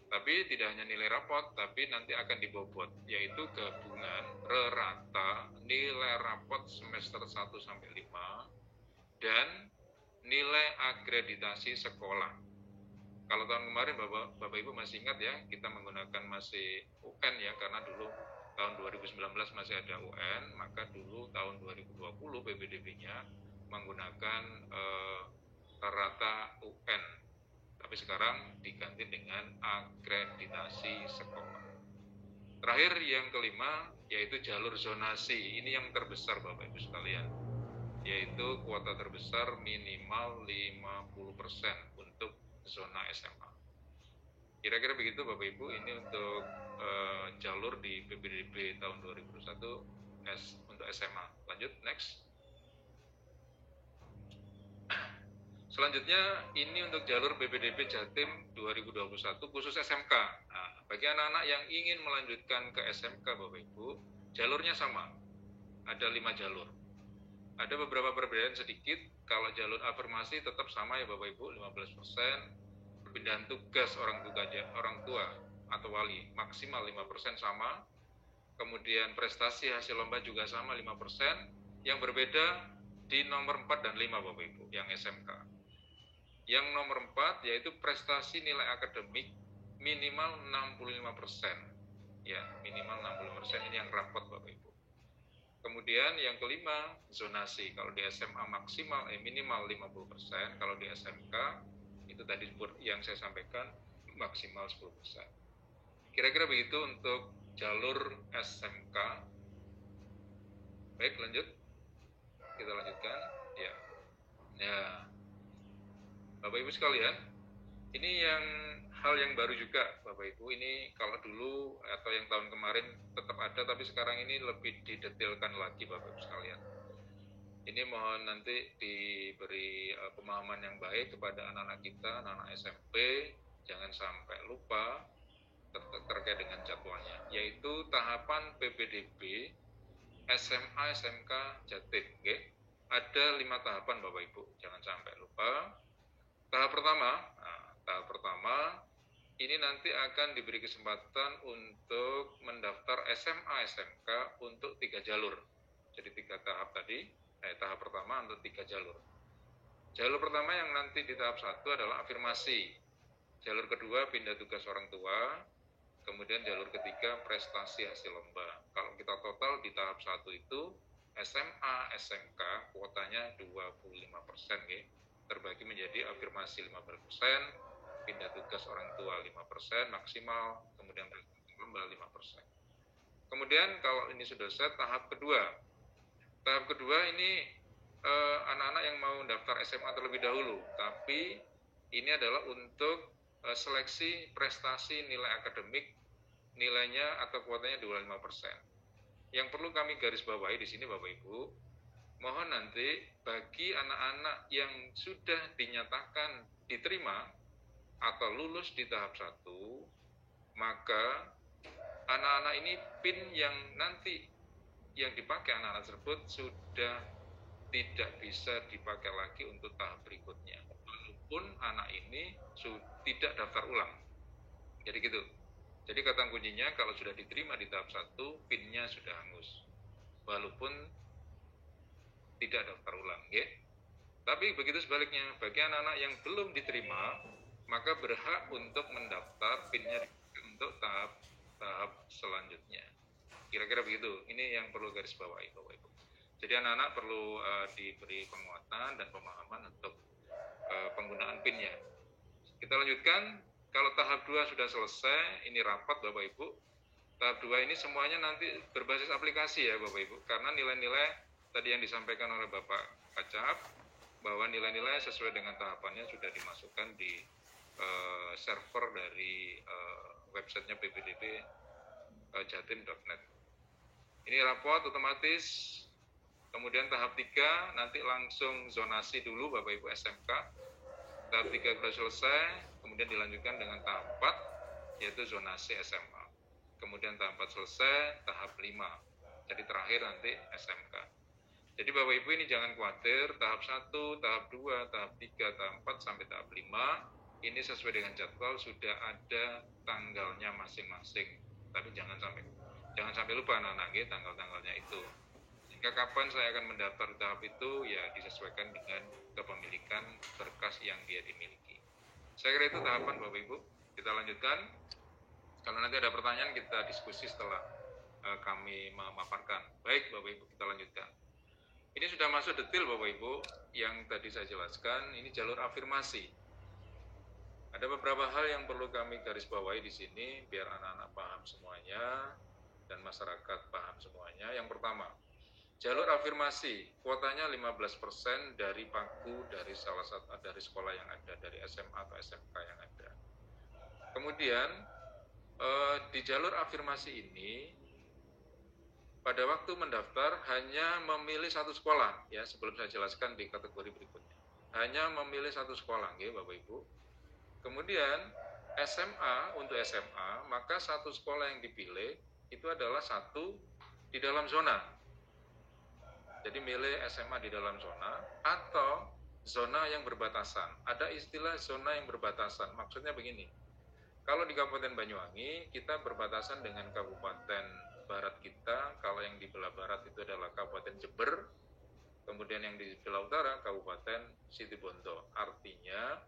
Tapi tidak hanya nilai rapot, tapi nanti akan dibobot, yaitu gabungan rata nilai rapot semester 1 sampai 5 dan nilai akreditasi sekolah. Kalau tahun kemarin Bapak Ibu masih ingat ya, kita menggunakan masih UN ya, karena dulu tahun 2019 masih ada UN, maka dulu tahun 2020 PPDB-nya menggunakan rata UN. Tapi sekarang diganti dengan akreditasi sekolah. Terakhir yang kelima, yaitu jalur zonasi. Ini yang terbesar Bapak Ibu sekalian, yaitu kuota terbesar minimal 50% untuk zona SMA. Kira-kira begitu Bapak Ibu, ini untuk jalur di PPDB tahun 2021 untuk SMA. Lanjut, next. Selanjutnya ini untuk jalur PPDB Jatim 2021 khusus SMK. Nah, bagi anak-anak yang ingin melanjutkan ke SMK Bapak Ibu, jalurnya sama. Ada 5 jalur. Ada beberapa perbedaan sedikit. Kalau jalur afirmasi tetap sama ya Bapak Ibu, 15%. Perpindahan tugas orang tua atau wali maksimal 5% sama. Kemudian prestasi hasil lomba juga sama 5%. Yang berbeda di nomor 4 dan 5 Bapak Ibu yang SMK. Yang nomor 4 yaitu prestasi nilai akademik minimal 65%. Ya, minimal 65% ini yang rapot Bapak Ibu. Kemudian yang kelima, zonasi. Kalau di SMA maksimal minimal 50%, kalau di SMK itu tadi yang saya sampaikan maksimal 10%. Kira-kira begitu untuk jalur SMK. Baik, lanjut. Kita lanjutkan. Ya. Bapak Ibu sekalian, ini hal yang baru juga Bapak Ibu. Ini kalau dulu atau yang tahun kemarin tetap ada, tapi sekarang ini lebih didetailkan lagi Bapak Ibu sekalian. Ini mohon nanti diberi pemahaman yang baik kepada anak-anak kita, anak-anak SMP, jangan sampai lupa terkait dengan jadwalnya, yaitu tahapan PPDB SMA SMK Jatim. Okay? Ada 5 tahapan Bapak Ibu, jangan sampai lupa. Tahap pertama ini nanti akan diberi kesempatan untuk mendaftar SMA SMK untuk 3 jalur. Jadi 3 tahap tadi, tahap pertama untuk 3 jalur. Jalur pertama yang nanti di tahap 1 adalah afirmasi. Jalur kedua pindah tugas orang tua. Kemudian jalur ketiga prestasi hasil lomba. Kalau kita total di tahap 1 itu SMA SMK kuotanya 25%, okay? Terbagi menjadi afirmasi 15%, pindah tugas orang tua 5% maksimal, kemudian lomba 5%. Kemudian kalau ini sudah set, tahap kedua. Tahap kedua ini anak-anak yang mau daftar SMA terlebih dahulu, tapi ini adalah untuk seleksi prestasi nilai akademik nilainya atau kuotanya 25%. Yang perlu kami garis bawahi di sini Bapak Ibu, mohon nanti bagi anak-anak yang sudah dinyatakan diterima atau lulus di tahap 1, maka anak-anak ini PIN yang nanti yang dipakai anak-anak tersebut sudah tidak bisa dipakai lagi untuk tahap berikutnya, walaupun anak ini tidak daftar ulang. Jadi gitu. Jadi kata kuncinya kalau sudah diterima di tahap 1, PIN-nya sudah hangus, walaupun tidak daftar ulang. Okay? Tapi begitu sebaliknya, bagi anak-anak yang belum diterima, maka berhak untuk mendaftar PIN-nya untuk tahap selanjutnya. Kira-kira begitu. Ini yang perlu garis bawahi Bapak Ibu. Jadi anak-anak perlu diberi penguatan dan pemahaman untuk penggunaan PIN-nya. Kita lanjutkan. Kalau tahap 2 sudah selesai, ini rapat Bapak Ibu. Tahap 2 ini semuanya nanti berbasis aplikasi ya Bapak Ibu. Karena nilai-nilai tadi yang disampaikan oleh Bapak Kacap, bahwa nilai-nilai sesuai dengan tahapannya sudah dimasukkan di server dari websitenya ppdb jatim.net. Ini raport otomatis. Kemudian tahap 3 nanti langsung zonasi dulu Bapak Ibu SMK. Tahap 3 sudah selesai, kemudian dilanjutkan dengan tahap 4 yaitu zonasi SMA. Kemudian tahap 4 selesai, tahap 5. Jadi terakhir nanti SMK. Jadi Bapak Ibu ini jangan khawatir, tahap 1, tahap 2, tahap 3, tahap 4 sampai tahap 5 ini sesuai dengan jadwal sudah ada tanggalnya masing-masing. Tapi jangan sampai lupa anak-anak tanggal-tanggalnya itu. Sehingga kapan saya akan mendaftar tahap itu ya disesuaikan dengan kepemilikan berkas yang dia dimiliki. Saya kira itu tahapan Bapak Ibu. Kita lanjutkan. Kalau nanti ada pertanyaan kita diskusi setelah kami memaparkan. Baik Bapak Ibu, kita lanjutkan. Ini sudah masuk detail Bapak Ibu yang tadi saya jelaskan. Ini jalur afirmasi. Ada beberapa hal yang perlu kami garis bawahi di sini biar anak-anak paham semuanya dan masyarakat paham semuanya. Yang pertama, jalur afirmasi kuotanya 15% dari pagu dari salah satu dari sekolah yang ada, dari SMA atau SMK yang ada. Kemudian di jalur afirmasi ini pada waktu mendaftar hanya memilih satu sekolah ya, sebelum saya jelaskan di kategori berikutnya. Hanya memilih satu sekolah nggih Bapak Ibu. Kemudian SMA untuk SMA, maka satu sekolah yang dipilih itu adalah satu di dalam zona. Jadi milih SMA di dalam zona atau zona yang berbatasan. Ada istilah zona yang berbatasan. Maksudnya begini. Kalau di Kabupaten Banyuwangi kita berbatasan dengan kabupaten barat kita. Kalau yang di belah barat itu adalah Kabupaten Jember. Kemudian yang di belah utara Kabupaten Situbondo. Artinya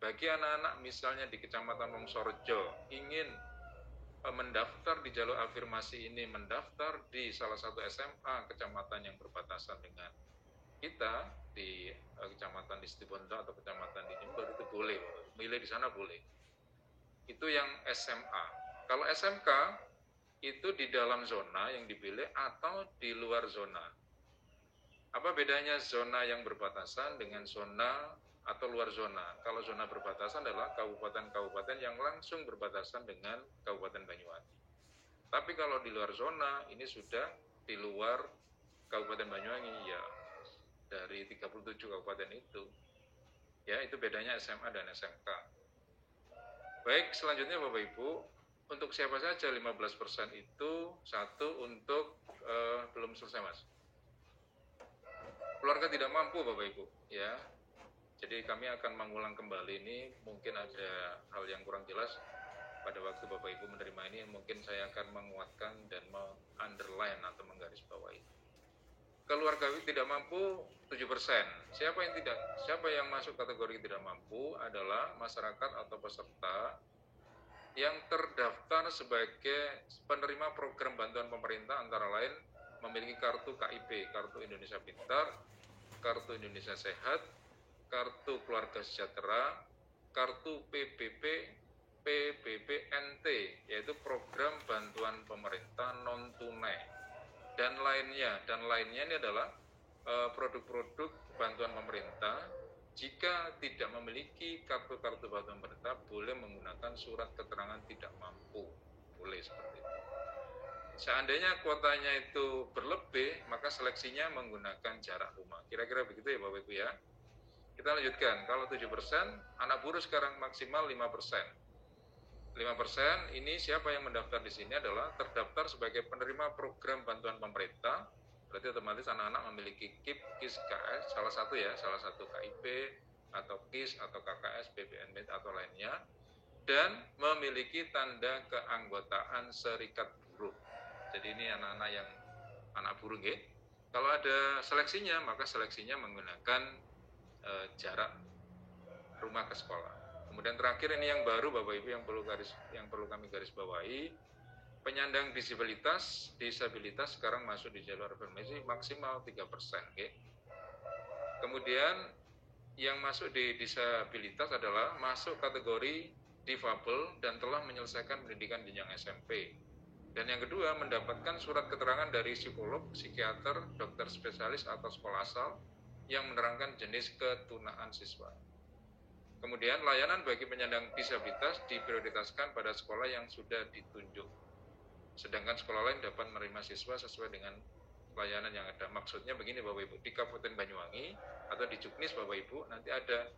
bagi anak-anak misalnya di Kecamatan Wongsorejo ingin mendaftar di jalur afirmasi ini, mendaftar di salah satu SMA kecamatan yang berbatasan dengan kita di kecamatan di Situbondo atau kecamatan di Jember itu boleh, milih di sana boleh. Itu yang SMA. Kalau SMK itu di dalam zona yang dipilih atau di luar zona. Apa bedanya zona yang berbatasan dengan zona atau luar zona? Kalau zona berbatasan adalah kabupaten-kabupaten yang langsung berbatasan dengan Kabupaten Banyuwangi. Tapi kalau di luar zona, ini sudah di luar Kabupaten Banyuwangi, ya dari 37 kabupaten itu. Ya, itu bedanya SMA dan SMK. Baik, selanjutnya Bapak Ibu, untuk siapa saja 15% itu satu untuk belum selesai Mas. Keluarga tidak mampu Bapak Ibu, ya. Jadi kami akan mengulang kembali ini, mungkin ada hal yang kurang jelas pada waktu Bapak Ibu menerima ini, mungkin saya akan menguatkan dan underline atau menggarisbawahi. Keluarga tidak mampu 7%. Siapa yang masuk kategori tidak mampu adalah masyarakat atau peserta yang terdaftar sebagai penerima program bantuan pemerintah antara lain memiliki kartu KIP, Kartu Indonesia Pintar, Kartu Indonesia Sehat, Kartu Keluarga Sejahtera, Kartu PBPNT, yaitu program bantuan pemerintah non tunai, dan lainnya ini adalah produk-produk bantuan pemerintah. Jika tidak memiliki kartu-kartu bantuan pemerintah, boleh menggunakan surat keterangan tidak mampu, boleh seperti itu. Seandainya kuotanya itu berlebih, maka seleksinya menggunakan jarak rumah. Kira-kira begitu ya Bapak Ibu ya. Kita lanjutkan, kalau 7%, anak buruh sekarang maksimal 5%. 5% ini siapa yang mendaftar di sini adalah terdaftar sebagai penerima program bantuan pemerintah. Berarti otomatis anak-anak memiliki KIP, KIS, KS, salah satu KIP, atau KIS, atau KKS, BPNB, atau lainnya. Dan memiliki tanda keanggotaan serikat buruh. Jadi ini anak-anak yang anak buruh, gitu. Kalau ada seleksinya, maka seleksinya menggunakan jarak rumah ke sekolah. Kemudian terakhir ini yang baru Bapak Ibu yang perlu kami garis bawahi, penyandang disabilitas sekarang masuk di jalur afirmasi maksimal 3%. Okay? Kemudian yang masuk di disabilitas adalah masuk kategori difabel dan telah menyelesaikan pendidikan jenjang SMP. Dan yang kedua, mendapatkan surat keterangan dari psikolog, psikiater, dokter spesialis atau sekolah asal yang menerangkan jenis ketunaan siswa. Kemudian layanan bagi penyandang disabilitas diprioritaskan pada sekolah yang sudah ditunjuk. Sedangkan sekolah lain dapat menerima siswa sesuai dengan layanan yang ada. Maksudnya begini Bapak Ibu, di Kabupaten Banyuwangi atau di Juknis Bapak Ibu nanti ada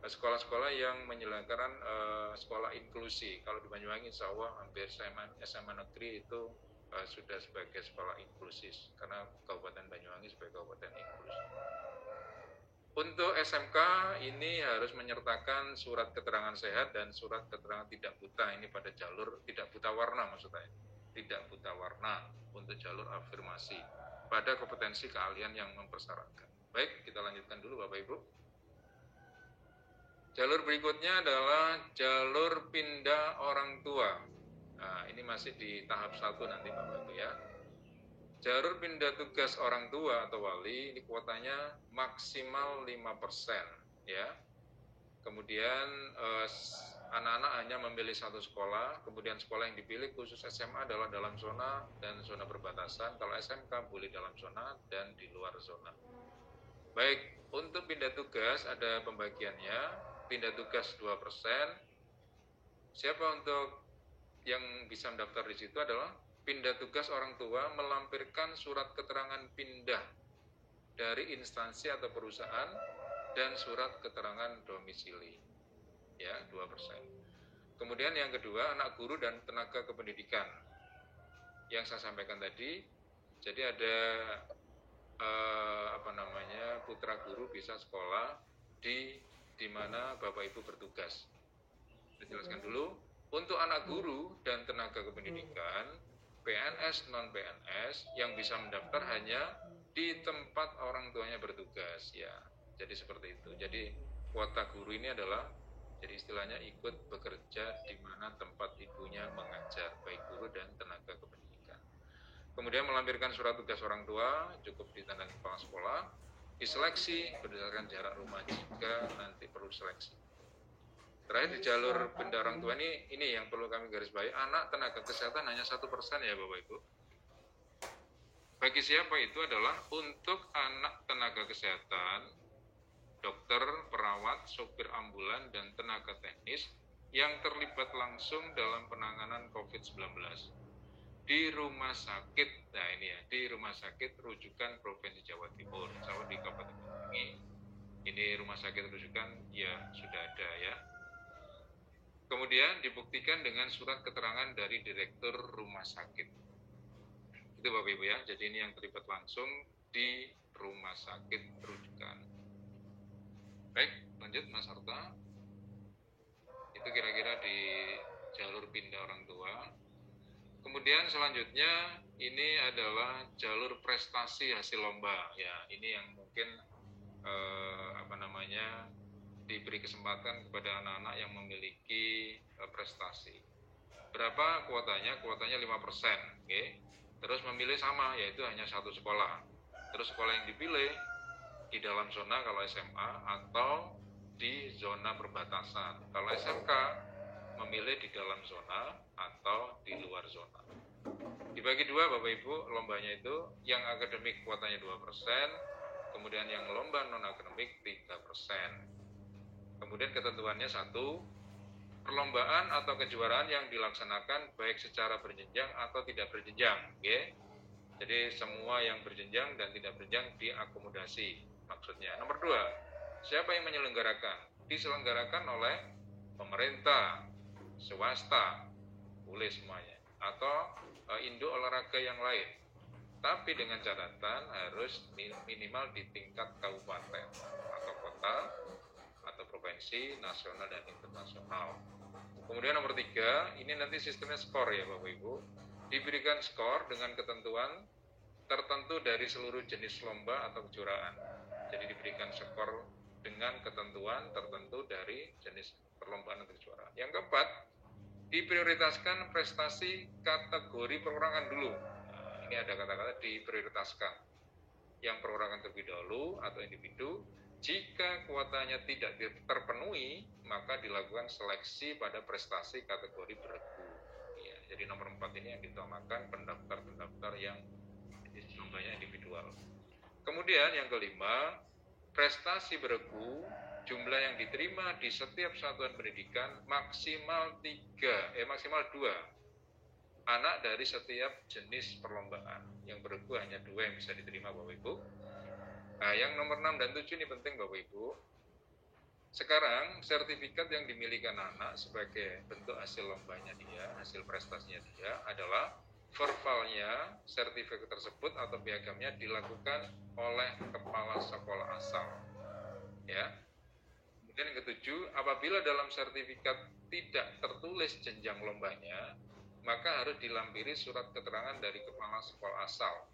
sekolah-sekolah yang menyelenggarakan sekolah inklusi. Kalau di Banyuwangi insya Allah hampir SMA negeri itu sudah sebagai sekolah inklusi karena Kabupaten Banyuwangi sebagai kabupaten inklusi. Untuk SMK ini harus menyertakan surat keterangan sehat dan surat keterangan tidak buta, ini pada jalur tidak buta warna maksudnya, tidak buta warna untuk jalur afirmasi pada kompetensi keahlian yang mempersyaratkan. Baik, kita lanjutkan dulu Bapak Ibu. Jalur berikutnya adalah jalur pindah orang tua. Nah, ini masih di tahap 1 nanti Bapak Ibu ya. Jalur pindah tugas orang tua atau wali ini kuotanya maksimal 5% ya. Kemudian anak-anak hanya memilih satu sekolah, kemudian sekolah yang dipilih khusus SMA adalah dalam zona dan zona perbatasan. Kalau SMK boleh dalam zona dan di luar zona. Baik, untuk pindah tugas ada pembagiannya. Pindah tugas 2%. Siapa untuk yang bisa mendaftar di situ adalah pindah tugas orang tua melampirkan surat keterangan pindah dari instansi atau perusahaan dan surat keterangan domisili. Ya, 2%. Kemudian yang kedua, anak guru dan tenaga kependidikan. Yang saya sampaikan tadi, jadi ada putra guru bisa sekolah di mana Bapak Ibu bertugas. Saya jelaskan dulu, untuk anak guru dan tenaga kependidikan PNS, non-PNS yang bisa mendaftar hanya di tempat orang tuanya bertugas ya. Jadi seperti itu. Jadi kuota guru ini adalah jadi istilahnya ikut bekerja di mana tempat ibunya mengajar, baik guru dan tenaga kependidikan. Kemudian melampirkan surat tugas orang tua, cukup ditandai kepala sekolah, diseleksi berdasarkan jarak rumah jika nanti perlu seleksi. Terakhir di jalur pindah orang tua ini yang perlu kami garis bawahi, anak tenaga kesehatan hanya 1% ya Bapak Ibu. Bagi siapa itu adalah untuk anak tenaga kesehatan, dokter, perawat, sopir ambulan, dan tenaga teknis yang terlibat langsung dalam penanganan COVID-19 di rumah sakit, nah ini ya, di rumah sakit rujukan Provinsi Jawa Timur, sama di Kabupaten Banyuwangi. Ini rumah sakit rujukan ya sudah ada ya. Kemudian dibuktikan dengan surat keterangan dari direktur rumah sakit. Itu Bapak Ibu ya, jadi ini yang terlibat langsung di rumah sakit rujukan. Baik, lanjut Mas Harta. Itu kira-kira di jalur pindah orang tua. Kemudian selanjutnya ini adalah jalur prestasi hasil lomba. Ya, ini yang mungkin diberi kesempatan kepada anak-anak yang memiliki prestasi. Berapa kuotanya? Kuotanya 5%. Okay. Terus memilih sama, yaitu hanya satu sekolah. Terus sekolah yang dipilih di dalam zona kalau SMA atau di zona perbatasan. Kalau SMK memilih di dalam zona atau di luar zona. Dibagi dua Bapak Ibu, lombanya itu yang akademik kuotanya 2%, kemudian yang lomba non-akademik 3%. Kemudian ketentuannya 1, perlombaan atau kejuaraan yang dilaksanakan baik secara berjenjang atau tidak berjenjang, okay? Jadi semua yang berjenjang dan tidak berjenjang diakomodasi maksudnya. Nomor 2, siapa yang menyelenggarakan? Diselenggarakan oleh pemerintah, swasta, boleh semuanya, atau induk olahraga yang lain. Tapi dengan catatan harus minimal di tingkat kabupaten atau kota atau provinsi, nasional dan internasional. Kemudian nomor 3, ini nanti sistemnya skor ya Bapak Ibu. Diberikan skor dengan ketentuan tertentu dari seluruh jenis lomba atau kejuaraan. Jadi diberikan skor dengan ketentuan tertentu dari jenis perlombaan atau kejuaraan. Yang keempat, diprioritaskan prestasi kategori perorangan dulu. Nah, ini ada kata-kata diprioritaskan. Yang perorangan terlebih dahulu atau individu. Jika kuotanya tidak terpenuhi, maka dilakukan seleksi pada prestasi kategori beregu. Ya, jadi nomor 4 ini yang diutamakan pendaftar-pendaftar yang lombanya individual. Kemudian yang kelima, prestasi beregu, jumlah yang diterima di setiap satuan pendidikan maksimal 2 anak dari setiap jenis perlombaan. Yang beregu hanya 2 yang bisa diterima Bapak Ibu. Nah, yang nomor 6 dan 7 ini penting Bapak Ibu. Sekarang sertifikat yang dimiliki anak sebagai bentuk hasil lombanya dia, hasil prestasinya dia adalah verbalnya sertifikat tersebut atau piagamnya dilakukan oleh kepala sekolah asal. Ya. Kemudian yang ketujuh, apabila dalam sertifikat tidak tertulis jenjang lombanya, maka harus dilampiri surat keterangan dari kepala sekolah asal.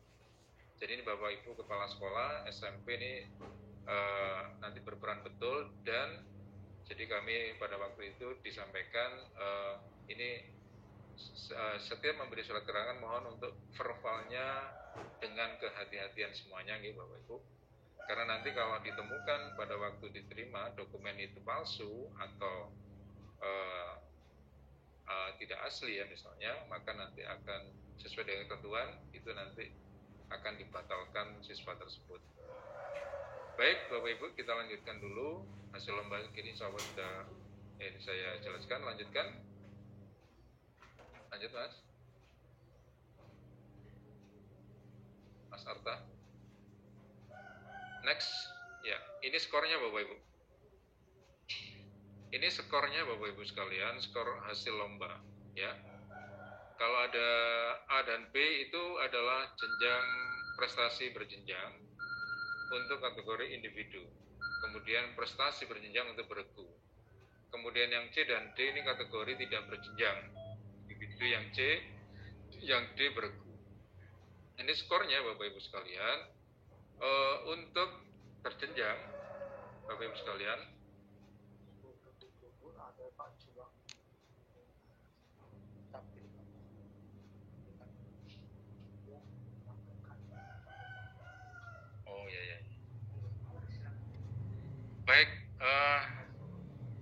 Jadi ini Bapak Ibu kepala sekolah SMP ini nanti berperan betul, dan jadi kami pada waktu itu disampaikan ini setiap memberi surat keterangan mohon untuk verbalnya dengan kehati-hatian semuanya gitu Bapak Ibu. Karena nanti kalau ditemukan pada waktu diterima dokumen itu palsu atau tidak asli ya misalnya, maka nanti akan sesuai dengan ketentuan itu nanti akan dibatalkan siswa tersebut. Baik Bapak Ibu, kita lanjutkan dulu hasil lomba ini. Sahabat sudah saya jelaskan, lanjutkan. Lanjut Mas Arta. Next, ya ini skornya Bapak Ibu. Ini skornya Bapak Ibu sekalian, skor hasil lomba ya. Kalau ada A dan B itu adalah jenjang prestasi berjenjang untuk kategori individu. Kemudian prestasi berjenjang untuk beregu. Kemudian yang C dan D ini kategori tidak berjenjang. Individu yang C, yang D beregu. Ini skornya Bapak Ibu sekalian. Untuk berjenjang Bapak Ibu sekalian,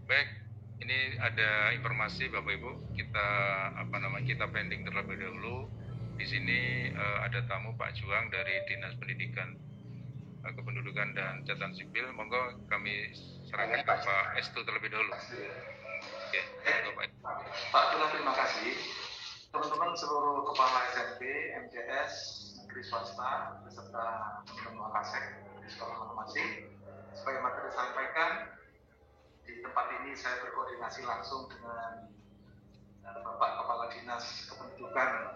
baik, ini ada informasi Bapak Ibu, kita pending terlebih dahulu. Di sini ada tamu Pak Juang dari Dinas Pendidikan, Kependudukan dan Catatan Sipil. Monggo kami serahkan ke Pak Estu terlebih dahulu. Oke, Pak Juang, terima kasih. Teman-teman seluruh kepala SMP, MTS, negeri swasta, beserta teman-teman Wakasek di sekolah masing-masing. Sebagai materi disampaikan, di tempat ini saya berkoordinasi langsung dengan Bapak Kepala Dinas Kependudukan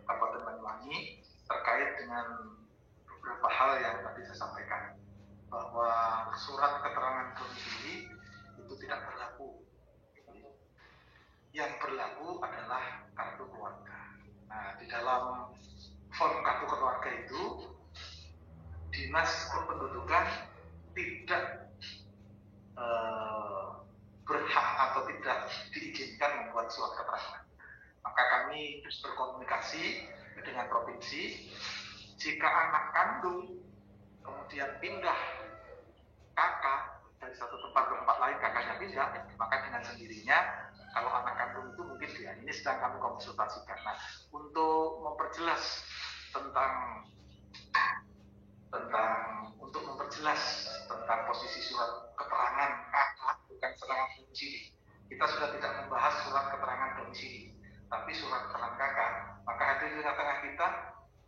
Kabupaten Banyuwangi terkait dengan beberapa hal yang tadi saya sampaikan, bahwa surat keterangan domisili itu tidak berlaku. Yang berlaku adalah kartu keluarga. Nah, di dalam form kartu keluarga itu, Dinas Kependudukan tidak berhak atau tidak diizinkan membuat surat keterangan. Maka kami terus berkomunikasi dengan provinsi. Jika anak kandung kemudian pindah kakak dari satu tempat ke tempat lain, kakaknya pindah, maka dengan sendirinya kalau anak kandung itu mungkin dia ini sedang kami konsultasikan. Nah, untuk memperjelas tentang posisi surat keterangan kakak bukan serangan fungsi kita sudah tidak membahas surat keterangan domisili, tapi surat keterangan kakak. Maka hadir di tengah kita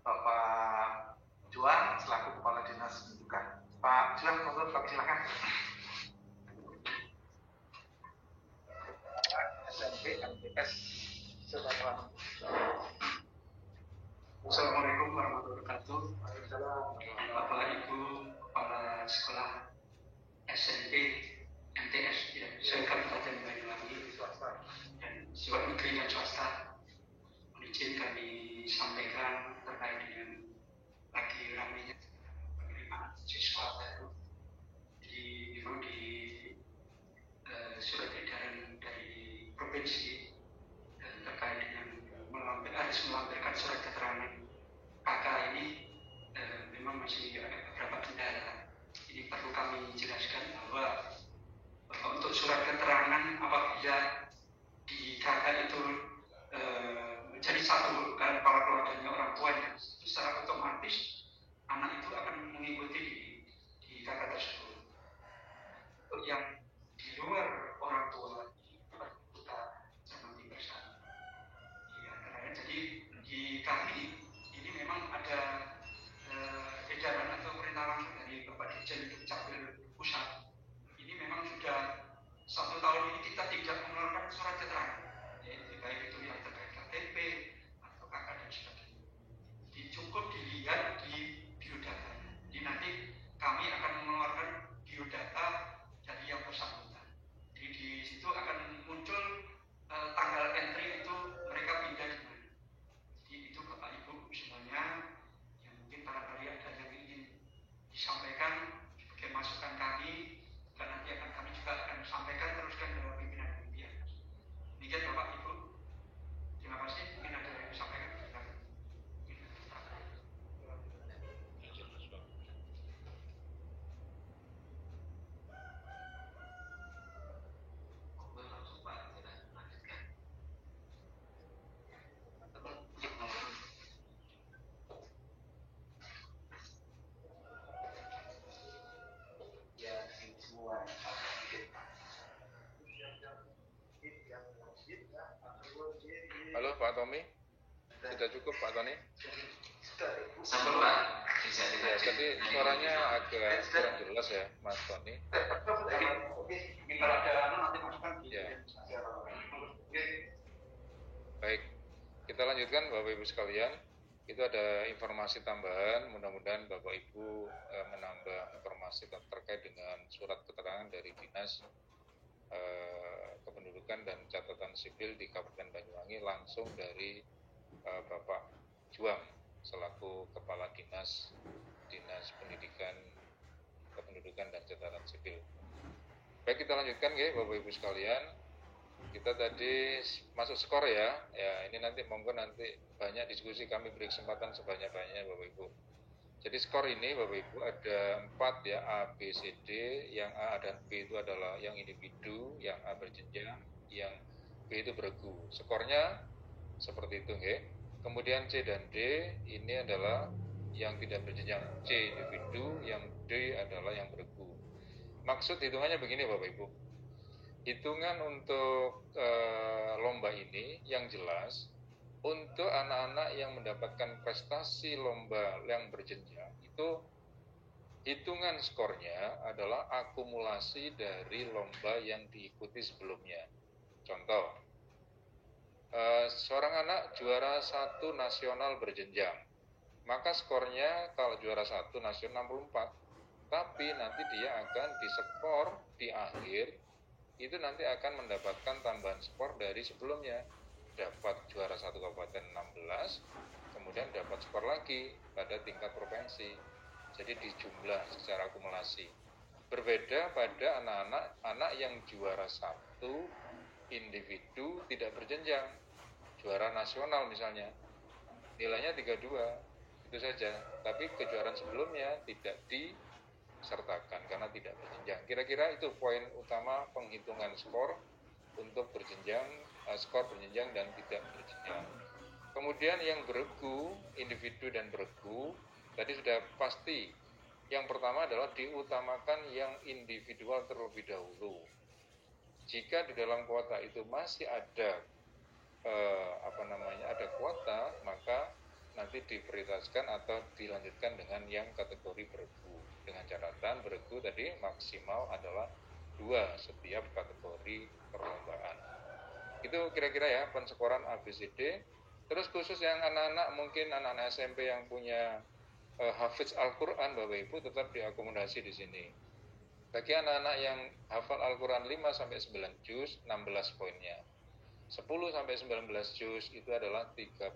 Bapak Juan selaku Kepala Dinas Pendidikan. Pak Juan, mohon kami silakan. SMP MTS Semarang. Assalamualaikum warahmatullahi wabarakatuh. Bapak Ibu Kepala Sekolah SMP MTS Kabupaten Banyuwangi dan siswa negeri dan swasta, izin kami sampaikan terkait dengan lagi ramainya penerimaan siswa baru. Jadi memang di surat edaran dari provinsi terkait dengan harus melampirkan surat keterangan kakak ini memang masih ada beberapa kendala. Ini perlu kami jelaskan bahwa untuk surat keterangan apabila di kakak itu menjadi satu para keluarganya orang tuanya, secara otomatis anak itu akan mengikuti di kakak tersebut. Untuk yang di luar orang tua kita cermati bersama. Jadi di kami ini memang ada edaran atau perintah langsung dari Bapak Dirjen Dukcapil Pusat. Ini memang sudah 1 tahun ini kita tidak mengeluarkan surat keterangan, baik itu yang terkait KTP atau KK dan sebagainya. Jadi cukup dilihat di biodata. Jadi nanti kami akan mengeluarkan biodata dari yang bersangkutan. Jadi di situ akan muncul tanggal entry itu mereka pindah di mana. Jadi itu Bapak Ibu semuanya yang mungkin barangkali ada yang ingin disampaikan sebagai masukan kami, dan nanti akan kami juga akan sampaikan teruskan ke pimpinan pimpinan. Demikian Bapak Ibu. Terima kasih. Mungkin ada yang disampaikan. Halo Pak Tommy, sudah cukup Pak Tony? Sabar Pak. Ya, tadi suaranya agak kurang jelas ya Mas Tony. Ya. Baik, kita lanjutkan Bapak Ibu sekalian. Itu ada informasi tambahan, mudah-mudahan Bapak Ibu menambah informasi terkait dengan surat keterangan dari Dinas Kependudukan dan Catatan Sipil di Kabupaten Banyuwangi langsung dari Bapak Juang selaku Kepala Dinas Pendidikan, Kependudukan dan Catatan Sipil. Baik, kita lanjutkan ya Bapak Ibu sekalian. Kita tadi masuk skor ya. Ya, ini nanti monggo nanti banyak diskusi, kami beri kesempatan sebanyak-banyaknya Bapak Ibu. Jadi skor ini Bapak Ibu ada 4 ya, A, B, C, D. Yang A dan B itu adalah yang individu, yang A berjenjang, yang B itu beregu. Skornya seperti itu nggih. Kemudian C dan D ini adalah yang tidak berjenjang. C individu, yang D adalah yang beregu. Maksud hitungannya begini Bapak Ibu. Hitungan untuk lomba ini yang jelas untuk anak-anak yang mendapatkan prestasi lomba yang berjenjang itu hitungan skornya adalah akumulasi dari lomba yang diikuti sebelumnya. Contoh, seorang anak juara 1 nasional berjenjang, maka skornya kalau juara 1 nasional 64, tapi nanti dia akan diskor di akhir, itu nanti akan mendapatkan tambahan skor dari sebelumnya. Dapat juara 1 kabupaten 16, kemudian dapat skor lagi pada tingkat provinsi. Jadi dijumlah secara akumulasi. Berbeda pada anak-anak yang juara 1 individu tidak berjenjang, juara nasional misalnya, nilainya 32, itu saja. Tapi kejuaraan sebelumnya tidak disertakan karena tidak berjenjang. Kira-kira itu poin utama penghitungan skor untuk berjenjang, skor berjenjang dan tidak berjenjang. Kemudian yang beregu, individu dan beregu, tadi sudah pasti. Yang pertama adalah diutamakan yang individual terlebih dahulu. Jika di dalam kuota itu masih ada ada kuota, maka nanti diprioritaskan atau dilanjutkan dengan yang kategori beregu. Dengan catatan beregu tadi maksimal adalah 2 setiap kategori perlombaan. Itu kira-kira ya penskoran ABCD. Terus khusus yang anak-anak, mungkin anak-anak SMP yang punya hafiz Al-Quran, Bapak Ibu, tetap diakomodasi di sini. Bagi anak-anak yang hafal Al-Quran 5-9 juz, 16 poinnya. 10-19 juz itu adalah 32.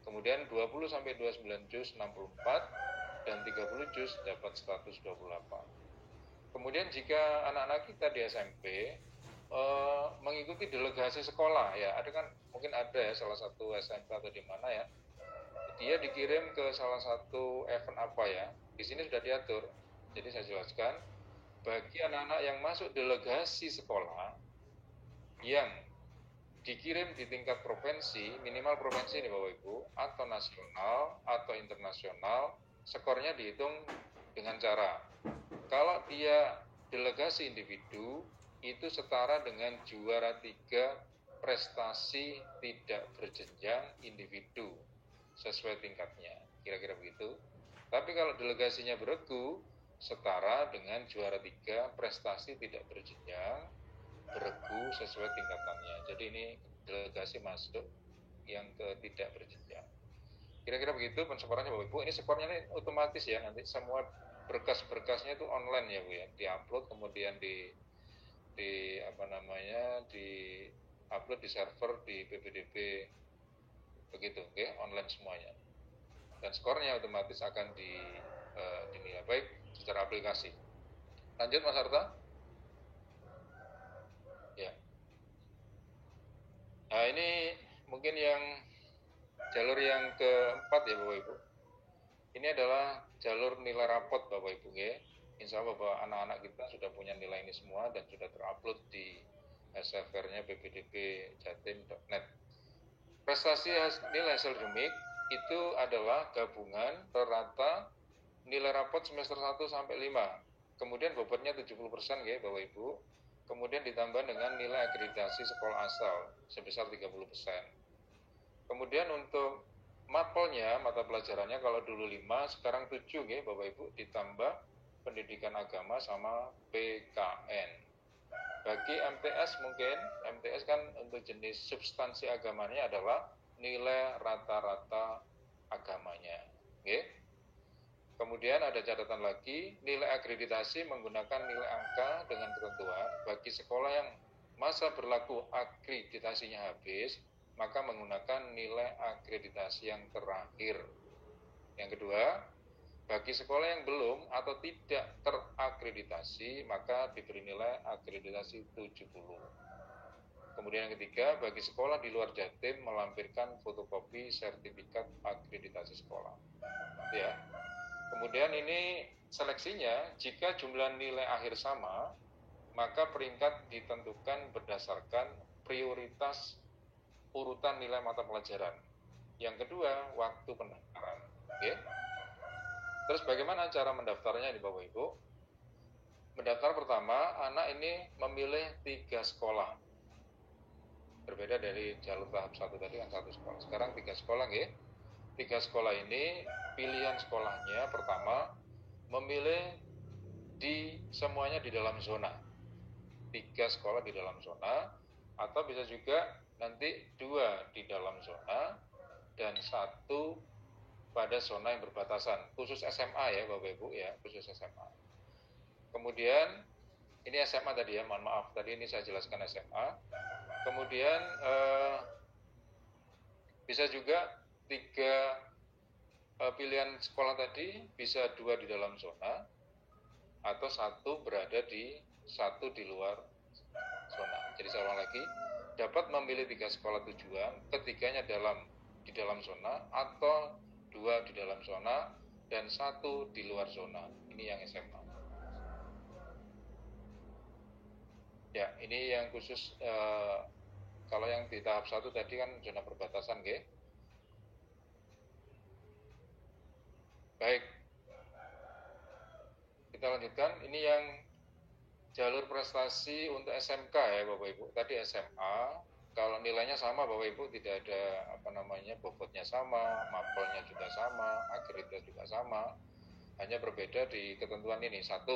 Kemudian 20-29 juz 64 dan 30 juz dapat 128. Kemudian jika anak-anak kita di SMP mengikuti delegasi sekolah ya, ada kan mungkin ada ya salah satu SMP atau di mana ya, dia dikirim ke salah satu event apa ya, di sini sudah diatur. Jadi saya jelaskan, bagi anak-anak yang masuk delegasi sekolah yang dikirim di tingkat provinsi, minimal provinsi nih Bapak Ibu, atau nasional atau internasional, skornya dihitung dengan cara, kalau dia delegasi individu, itu setara dengan juara 3 prestasi tidak berjenjang individu, sesuai tingkatnya, kira-kira begitu. Tapi kalau delegasinya beregu, setara dengan juara 3 prestasi tidak berjenjang, beregu sesuai tingkatannya. Jadi ini delegasi masuk yang ke tidak berjenjang. Kira-kira begitu penskorannya Bapak Ibu. Ini skornya ini otomatis ya, nanti semua berkas-berkasnya itu online ya Bu ya, diupload kemudian di upload di server di PPDB begitu, oke, online semuanya. Dan skornya otomatis akan dinilai baik secara aplikasi. Lanjut Mas Arta. Ya. Nah, ini mungkin yang jalur yang keempat ya Bapak Ibu. Ini adalah jalur nilai rapot Bapak Ibu ya. Insya Allah bahwa anak-anak kita sudah punya nilai ini semua dan sudah terupload di servernya ppdb-jatim.net. Prestasi nilai hasil remik itu adalah gabungan rata nilai rapot semester 1 sampai 5. Kemudian bobotnya 70% ya Bapak Ibu. Kemudian ditambah dengan nilai akreditasi sekolah asal sebesar 30%. Kemudian untuk matpelnya, mata pelajarannya kalau dulu 5, sekarang 7 ya Bapak Ibu, ditambah pendidikan agama sama PKN. Bagi MTS mungkin, MTS kan untuk jenis substansi agamanya adalah nilai rata-rata agamanya. Okay? Kemudian ada catatan lagi, nilai akreditasi menggunakan nilai angka dengan ketentuan bagi sekolah yang masa berlaku akreditasinya habis, maka menggunakan nilai akreditasi yang terakhir. Yang kedua, bagi sekolah yang belum atau tidak terakreditasi, maka diberi nilai akreditasi 70. Kemudian yang ketiga, bagi sekolah di luar Jatim melampirkan fotokopi sertifikat akreditasi sekolah. Ya. Kemudian ini seleksinya, jika jumlah nilai akhir sama, maka peringkat ditentukan berdasarkan prioritas urutan nilai mata pelajaran. Yang kedua, waktu pendaftaran. Oke. Terus bagaimana cara mendaftarnya di Bapak Ibu? Mendaftar pertama, anak ini memilih 3 sekolah. Berbeda dari jalur tahap 1 tadi kan 1 sekolah. Sekarang 3 sekolah ya. 3 sekolah ini pilihan sekolahnya pertama memilih semuanya di dalam zona. 3 sekolah di dalam zona, atau bisa juga nanti 2 di dalam zona dan 1 pada zona yang berbatasan, khusus SMA ya Bapak Ibu ya, khusus SMA. Kemudian ini SMA tadi ya, mohon maaf tadi ini saya jelaskan SMA. Kemudian bisa juga 3 pilihan sekolah tadi, bisa 2 di dalam zona atau 1 berada di 1 di luar zona. Jadi saya ulang lagi, dapat memilih 3 sekolah tujuan, ketiganya di dalam zona atau 2 di dalam zona dan 1 di luar zona. Ini yang SMA. Ya, ini yang khusus kalau yang di tahap 1 tadi kan zona perbatasan, nggih. Baik. Kita lanjutkan. Ini yang jalur prestasi untuk SMK ya Bapak Ibu. Tadi SMA, kalau nilainya sama Bapak Ibu, tidak ada bobotnya sama, mapelnya juga sama, akreditas juga sama. Hanya berbeda di ketentuan ini. 1,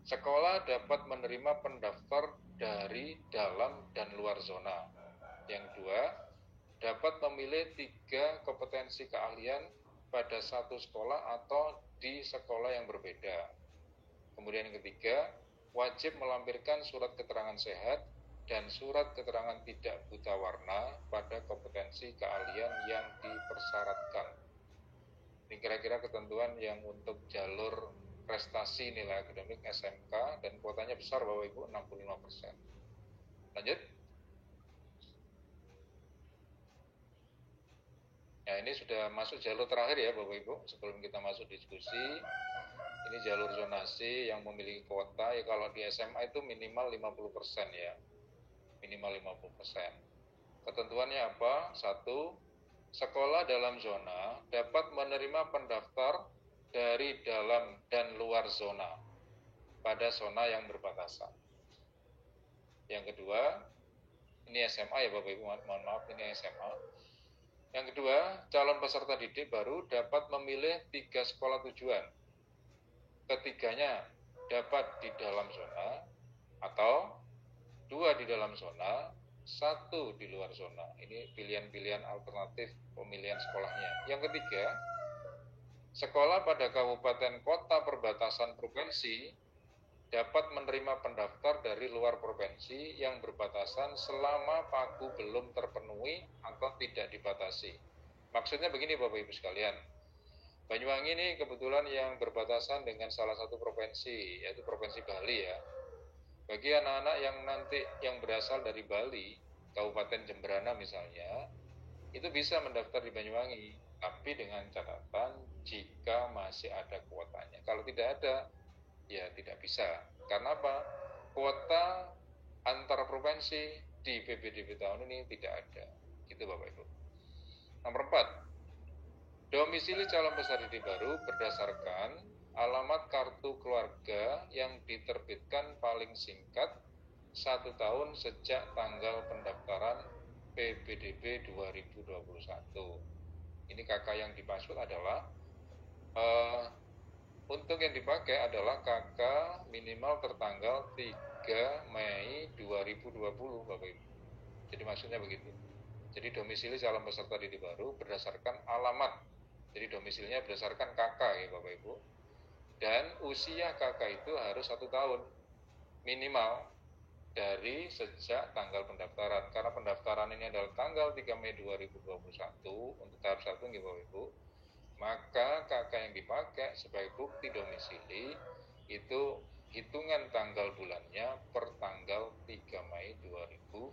sekolah dapat menerima pendaftar dari dalam dan luar zona. Yang 2, dapat memilih 3 kompetensi keahlian pada satu sekolah atau di sekolah yang berbeda. Kemudian yang ketiga, wajib melampirkan surat keterangan sehat dan surat keterangan tidak buta warna pada kompetensi keahlian yang dipersyaratkan. Ini kira-kira ketentuan yang untuk jalur prestasi nilai akademik SMK, dan kuotanya besar Bapak Ibu, 65%. Lanjut. Nah, ini sudah masuk jalur terakhir ya Bapak Ibu. Sebelum kita masuk diskusi, ini jalur zonasi yang memiliki kuota. Ya kalau di SMA itu minimal 50% ya. Minimal 50%. Ketentuannya apa? 1, sekolah dalam zona dapat menerima pendaftar dari dalam dan luar zona pada zona yang berbatasan. Yang kedua, ini SMA ya Bapak Ibu, mohon maaf ini SMA. Yang kedua, calon peserta didik baru dapat memilih 3 sekolah tujuan. Ketiganya dapat di dalam zona atau 2 di dalam zona, 1 di luar zona. Ini pilihan-pilihan alternatif pemilihan sekolahnya. Yang ketiga, sekolah pada kabupaten kota perbatasan provinsi dapat menerima pendaftar dari luar provinsi yang berbatasan selama pagu belum terpenuhi atau tidak dibatasi. Maksudnya begini Bapak Ibu sekalian, Banyuwangi ini kebetulan yang berbatasan dengan salah satu provinsi, yaitu Provinsi Bali ya. Bagi anak-anak yang nanti yang berasal dari Bali, Kabupaten Jemberana misalnya, itu bisa mendaftar di Banyuwangi, tapi dengan catatan jika masih ada kuotanya. Kalau tidak ada, ya tidak bisa. Karena apa? Kuota antar provinsi di PPDB tahun ini tidak ada. Gitu Bapak Ibu. Nomor 4, domisili calon peserta didik baru berdasarkan alamat kartu keluarga yang diterbitkan paling singkat 1 tahun sejak tanggal pendaftaran PPDB 2021. Ini KK yang dimaksud adalah untuk yang dipakai adalah KK minimal tertanggal 3 Mei 2020 Bapak Ibu. Jadi maksudnya begitu. Jadi domisili calon peserta didik baru berdasarkan alamat. Jadi domisilinya berdasarkan KK ya Bapak Ibu. Dan usia KK itu harus 1 tahun minimal dari sejak tanggal pendaftaran. Karena pendaftaran ini adalah tanggal 3 Mei 2021 untuk tahap 1 ya Bapak Ibu. Maka KK yang dipakai sebagai bukti domisili itu hitungan tanggal bulannya per tanggal 3 Mei 2020.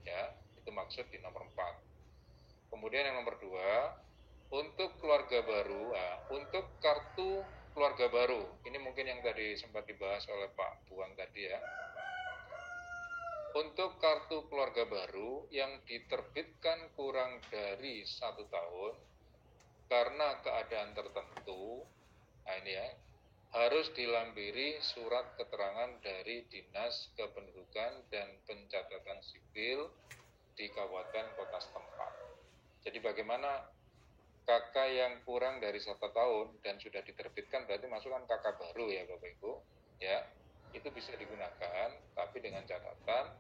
Ya, itu maksud di nomor 4. Kemudian yang nomor 2, untuk keluarga baru, untuk kartu keluarga baru, ini mungkin yang tadi sempat dibahas oleh Pak Buang tadi ya. Untuk kartu keluarga baru yang diterbitkan kurang dari 1 tahun, karena keadaan tertentu, nah ini ya, harus dilampiri surat keterangan dari Dinas Kependudukan dan Pencatatan Sipil di kabupaten kota setempat. Jadi bagaimana KK yang kurang dari 1 tahun dan sudah diterbitkan berarti masukkan KK baru ya Bapak Ibu, ya itu bisa digunakan, tapi dengan catatan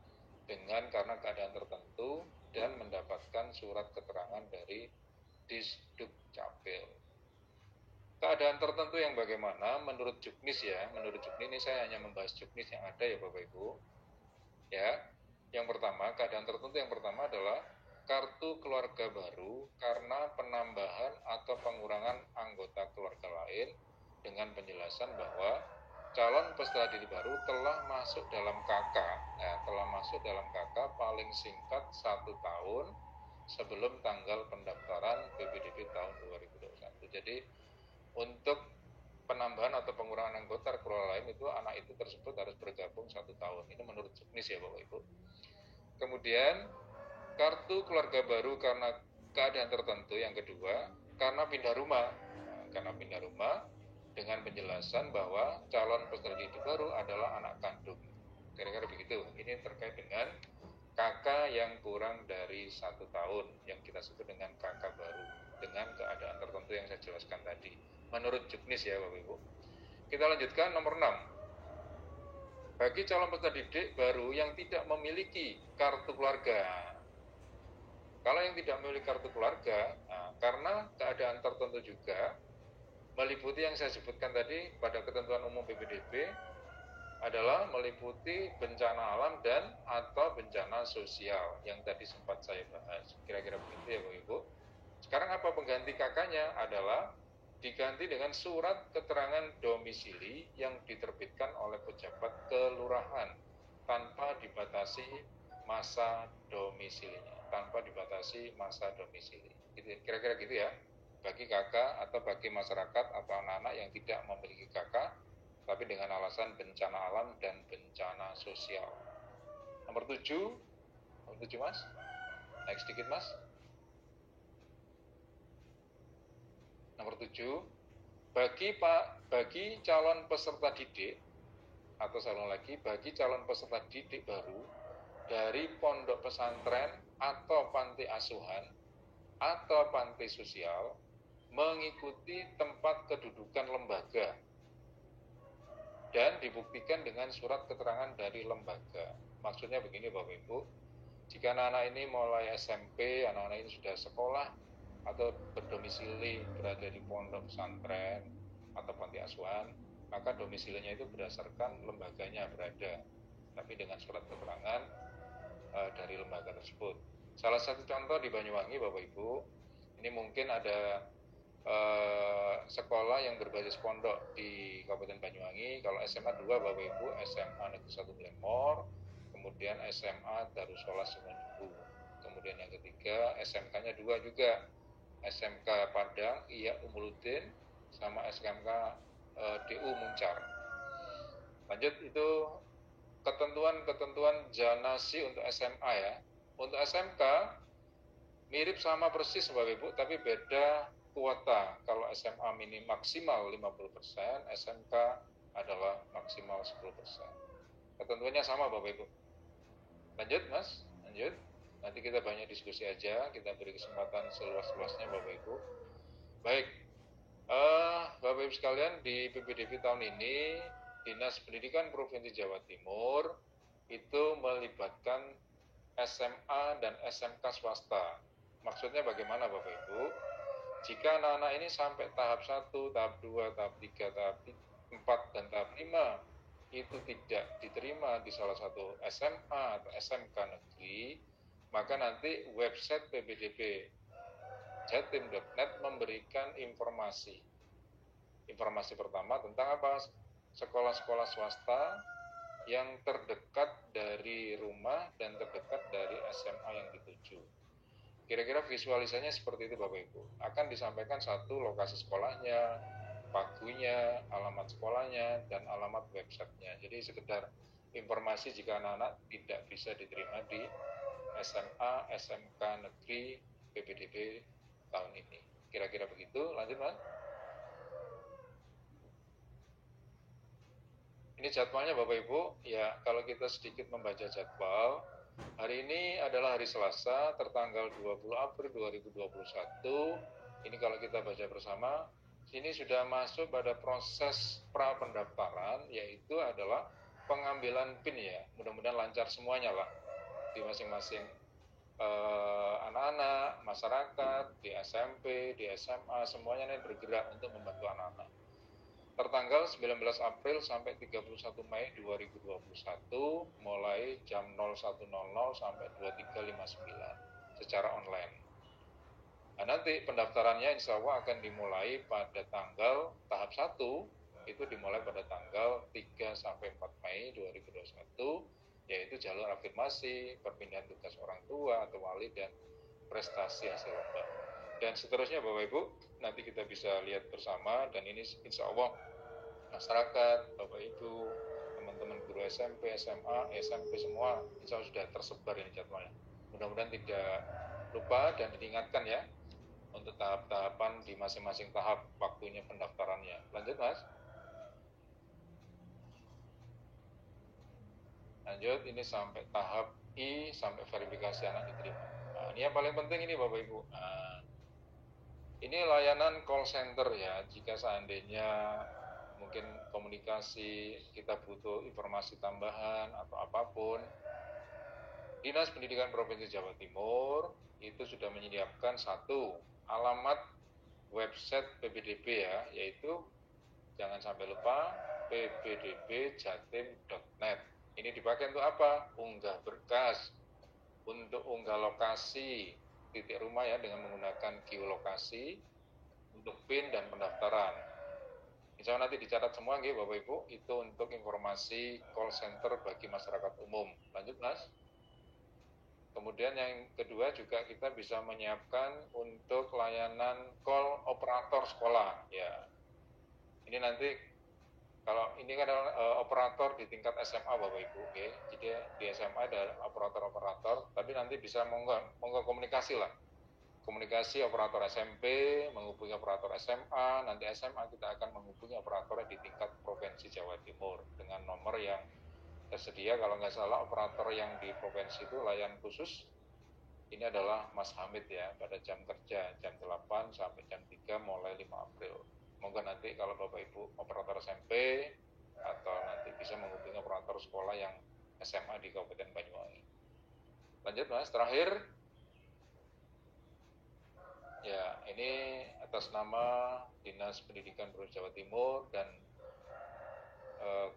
karena keadaan tertentu dan mendapatkan surat keterangan dari Disduk Capil. Keadaan tertentu yang bagaimana menurut Juknis ya, menurut Juknis ini saya hanya membahas Juknis yang ada ya Bapak Ibu. Ya, yang pertama, keadaan tertentu yang pertama adalah kartu keluarga baru karena penambahan atau pengurangan anggota keluarga lain dengan penjelasan bahwa calon peserta didik baru telah masuk dalam KK, paling singkat 1 tahun sebelum tanggal pendaftaran PPDB tahun 2021. Jadi untuk penambahan atau pengurangan anggota keluarga lain itu anak itu tersebut harus bergabung 1 tahun. Ini menurut Juknis ya Bapak Ibu. Kemudian kartu keluarga baru karena keadaan tertentu yang kedua, karena pindah rumah. Karena pindah rumah dengan penjelasan bahwa calon peserta didik baru adalah anak kandung. Kira-kira begitu. Ini terkait dengan kakak yang kurang dari 1 tahun yang kita sebut dengan kakak baru dengan keadaan tertentu yang saya jelaskan tadi. Menurut Juknis ya Bapak Ibu. Kita lanjutkan nomor 6. Bagi calon peserta didik baru yang tidak memiliki kartu keluarga. Kalau yang tidak memiliki kartu keluarga, karena keadaan tertentu juga, meliputi yang saya sebutkan tadi pada ketentuan umum PPDB, adalah meliputi bencana alam dan atau bencana sosial yang tadi sempat saya bahas. Kira-kira begitu ya Bapak Ibu. Sekarang apa pengganti kakaknya? Adalah diganti dengan surat keterangan domisili yang diterbitkan oleh pejabat kelurahan tanpa dibatasi masa domisilinya. Tanpa dibatasi masa domisili. Kira-kira gitu ya. Bagi kakak atau bagi masyarakat atau anak-anak yang tidak memiliki kakak, tapi dengan alasan bencana alam dan bencana sosial. Nomor 7, Mas. Naik sedikit Mas. Nomor 7, bagi calon peserta didik, atau saya ulang lagi, bagi calon peserta didik baru dari pondok pesantren atau panti asuhan atau panti sosial mengikuti tempat kedudukan lembaga dan dibuktikan dengan surat keterangan dari lembaga. Maksudnya begini Bapak Ibu, jika anak-anak ini mulai SMP, anak-anak ini sudah sekolah atau berdomisili berada di pondok pesantren atau panti asuhan, maka domisilinya itu berdasarkan lembaganya berada, tapi dengan surat keterangan dari lembaga tersebut. Salah satu contoh di Banyuwangi Bapak Ibu, ini mungkin ada sekolah yang berbasis pondok di Kabupaten Banyuwangi. Kalau SMA 2 Bapak Ibu, SMA Negeri 1 Glenmore, kemudian SMA Darussolas Sumeneb. Kemudian yang ketiga SMK-nya 2 juga, SMK Padang Iya Umuluddin sama SMK DU Muncar. Lanjut, itu ketentuan zonasi untuk SMA ya. Untuk SMK mirip sama persis Bapak Ibu, tapi beda kuota. Kalau SMA maksimal 50%, SMK adalah maksimal 10%. Ketentuannya sama Bapak Ibu. Lanjut Mas, lanjut. Nanti kita banyak diskusi aja, kita beri kesempatan seluas-luasnya Bapak Ibu. Baik, Bapak Ibu sekalian, di PPDB tahun ini, Dinas Pendidikan Provinsi Jawa Timur itu melibatkan SMA dan SMK swasta. Maksudnya bagaimana Bapak Ibu? Jika anak-anak ini sampai tahap 1, tahap 2, tahap 3, tahap 4, dan tahap 5 itu tidak diterima di salah satu SMA atau SMK negeri, maka nanti website PPDB jatim.net memberikan informasi. Informasi pertama tentang apa? Sekolah-sekolah swasta yang terdekat dari rumah dan terdekat dari SMA yang dituju. Kira-kira visualisasinya seperti itu Bapak Ibu. Akan disampaikan satu lokasi sekolahnya, pagunya, alamat sekolahnya, dan alamat websitenya. Jadi sekedar informasi jika anak-anak tidak bisa diterima di SMA, SMK negeri PPDB tahun ini. Kira-kira begitu. Lanjut Mas. Ini jadwalnya Bapak Ibu. Ya, kalau kita sedikit membaca jadwal, hari ini adalah hari Selasa, tertanggal 20 April 2021. Ini kalau kita baca bersama, ini sudah masuk pada proses pra-pendaftaran, yaitu adalah pengambilan PIN ya. Mudah-mudahan lancar semuanya lah di masing-masing anak-anak, masyarakat, di SMP, di SMA, semuanya ini bergerak untuk membantu anak-anak. Tertanggal 19 April sampai 31 Mei 2021 mulai jam 01.00 sampai 23.59 secara online. Nah, nanti pendaftarannya insya Allah akan dimulai pada tanggal tahap 1 itu dimulai pada tanggal 3 sampai 4 Mei 2021, yaitu jalur afirmasi, perpindahan tugas orang tua atau wali, dan prestasi hasil lomba. Dan seterusnya Bapak Ibu, nanti kita bisa lihat bersama, dan ini insya Allah masyarakat, Bapak Ibu, teman-teman guru SMP, SMA, SMP semua insya Allah sudah tersebar ini jadwalnya. Mudah-mudahan tidak lupa dan diingatkan ya untuk tahap-tahapan di masing-masing tahap waktunya pendaftarannya. Lanjut Mas. Lanjut, ini sampai tahap I, sampai verifikasi anak diterima. Nah, ini yang paling penting ini Bapak Ibu. Nah, ini layanan call center ya, jika seandainya mungkin komunikasi, kita butuh informasi tambahan atau apapun, Dinas Pendidikan Provinsi Jawa Timur itu sudah menyediakan satu alamat website PPDB ya, yaitu jangan sampai lupa ppdbjatim.net. Ini dipakai untuk apa? Unggah berkas, untuk unggah lokasi titik rumah ya dengan menggunakan geolokasi, untuk PIN dan pendaftaran. Insya Allah nanti dicatat semua nggih Bapak Ibu, itu untuk informasi call center bagi masyarakat umum. Lanjut Mas. Kemudian yang kedua juga kita bisa menyiapkan untuk layanan call operator sekolah ya. Ini nanti kalau ini kan adalah operator di tingkat SMA Bapak Ibu, okay? Jadi di SMA ada operator-operator, tapi nanti bisa monggo komunikasi lah. Komunikasi operator SMP, menghubungi operator SMA, nanti SMA kita akan menghubungi operator di tingkat Provinsi Jawa Timur dengan nomor yang tersedia. Kalau nggak salah operator yang di provinsi itu layan khusus, ini adalah Mas Hamid ya, pada jam kerja, jam 8 sampai jam 3 mulai 5 April. Moga nanti kalau Bapak Ibu operator SMP, atau nanti bisa menghubungi operator sekolah yang SMA di Kabupaten Banyuwangi. Lanjut Mas, terakhir. Ya, ini atas nama Dinas Pendidikan Provinsi Jawa Timur dan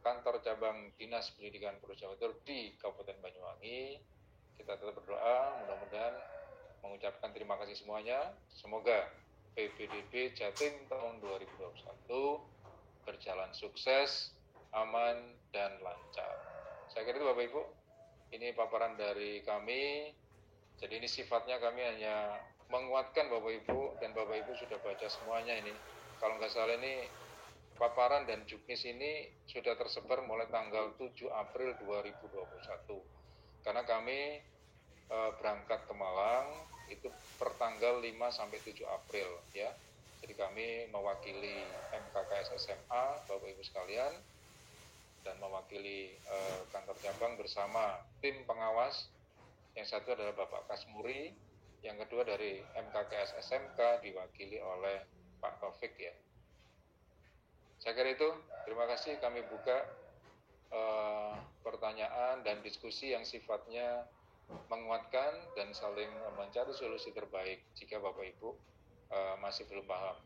kantor cabang Dinas Pendidikan Provinsi Jawa Timur di Kabupaten Banyuwangi, kita tetap berdoa mudah-mudahan mengucapkan terima kasih semuanya. Semoga PPDB Jatim tahun 2021 berjalan sukses, aman, dan lancar. Saya kira itu Bapak Ibu, ini paparan dari kami. Jadi ini sifatnya kami hanya menguatkan Bapak Ibu, dan Bapak Ibu sudah baca semuanya ini. Kalau nggak salah ini paparan dan juknis ini sudah tersebar mulai tanggal 7 April 2021. Karena kami berangkat ke Malang itu per tanggal 5 sampai 7 April ya. Jadi kami mewakili MKKS SMA Bapak Ibu sekalian dan mewakili kantor cabang bersama tim pengawas. Yang satu adalah Bapak Kasmuri, yang kedua dari MKKS SMK diwakili oleh Pak Taufik ya. Saya kira itu, terima kasih. Kami buka pertanyaan dan diskusi yang sifatnya menguatkan dan saling mencari solusi terbaik jika Bapak Ibu masih belum paham.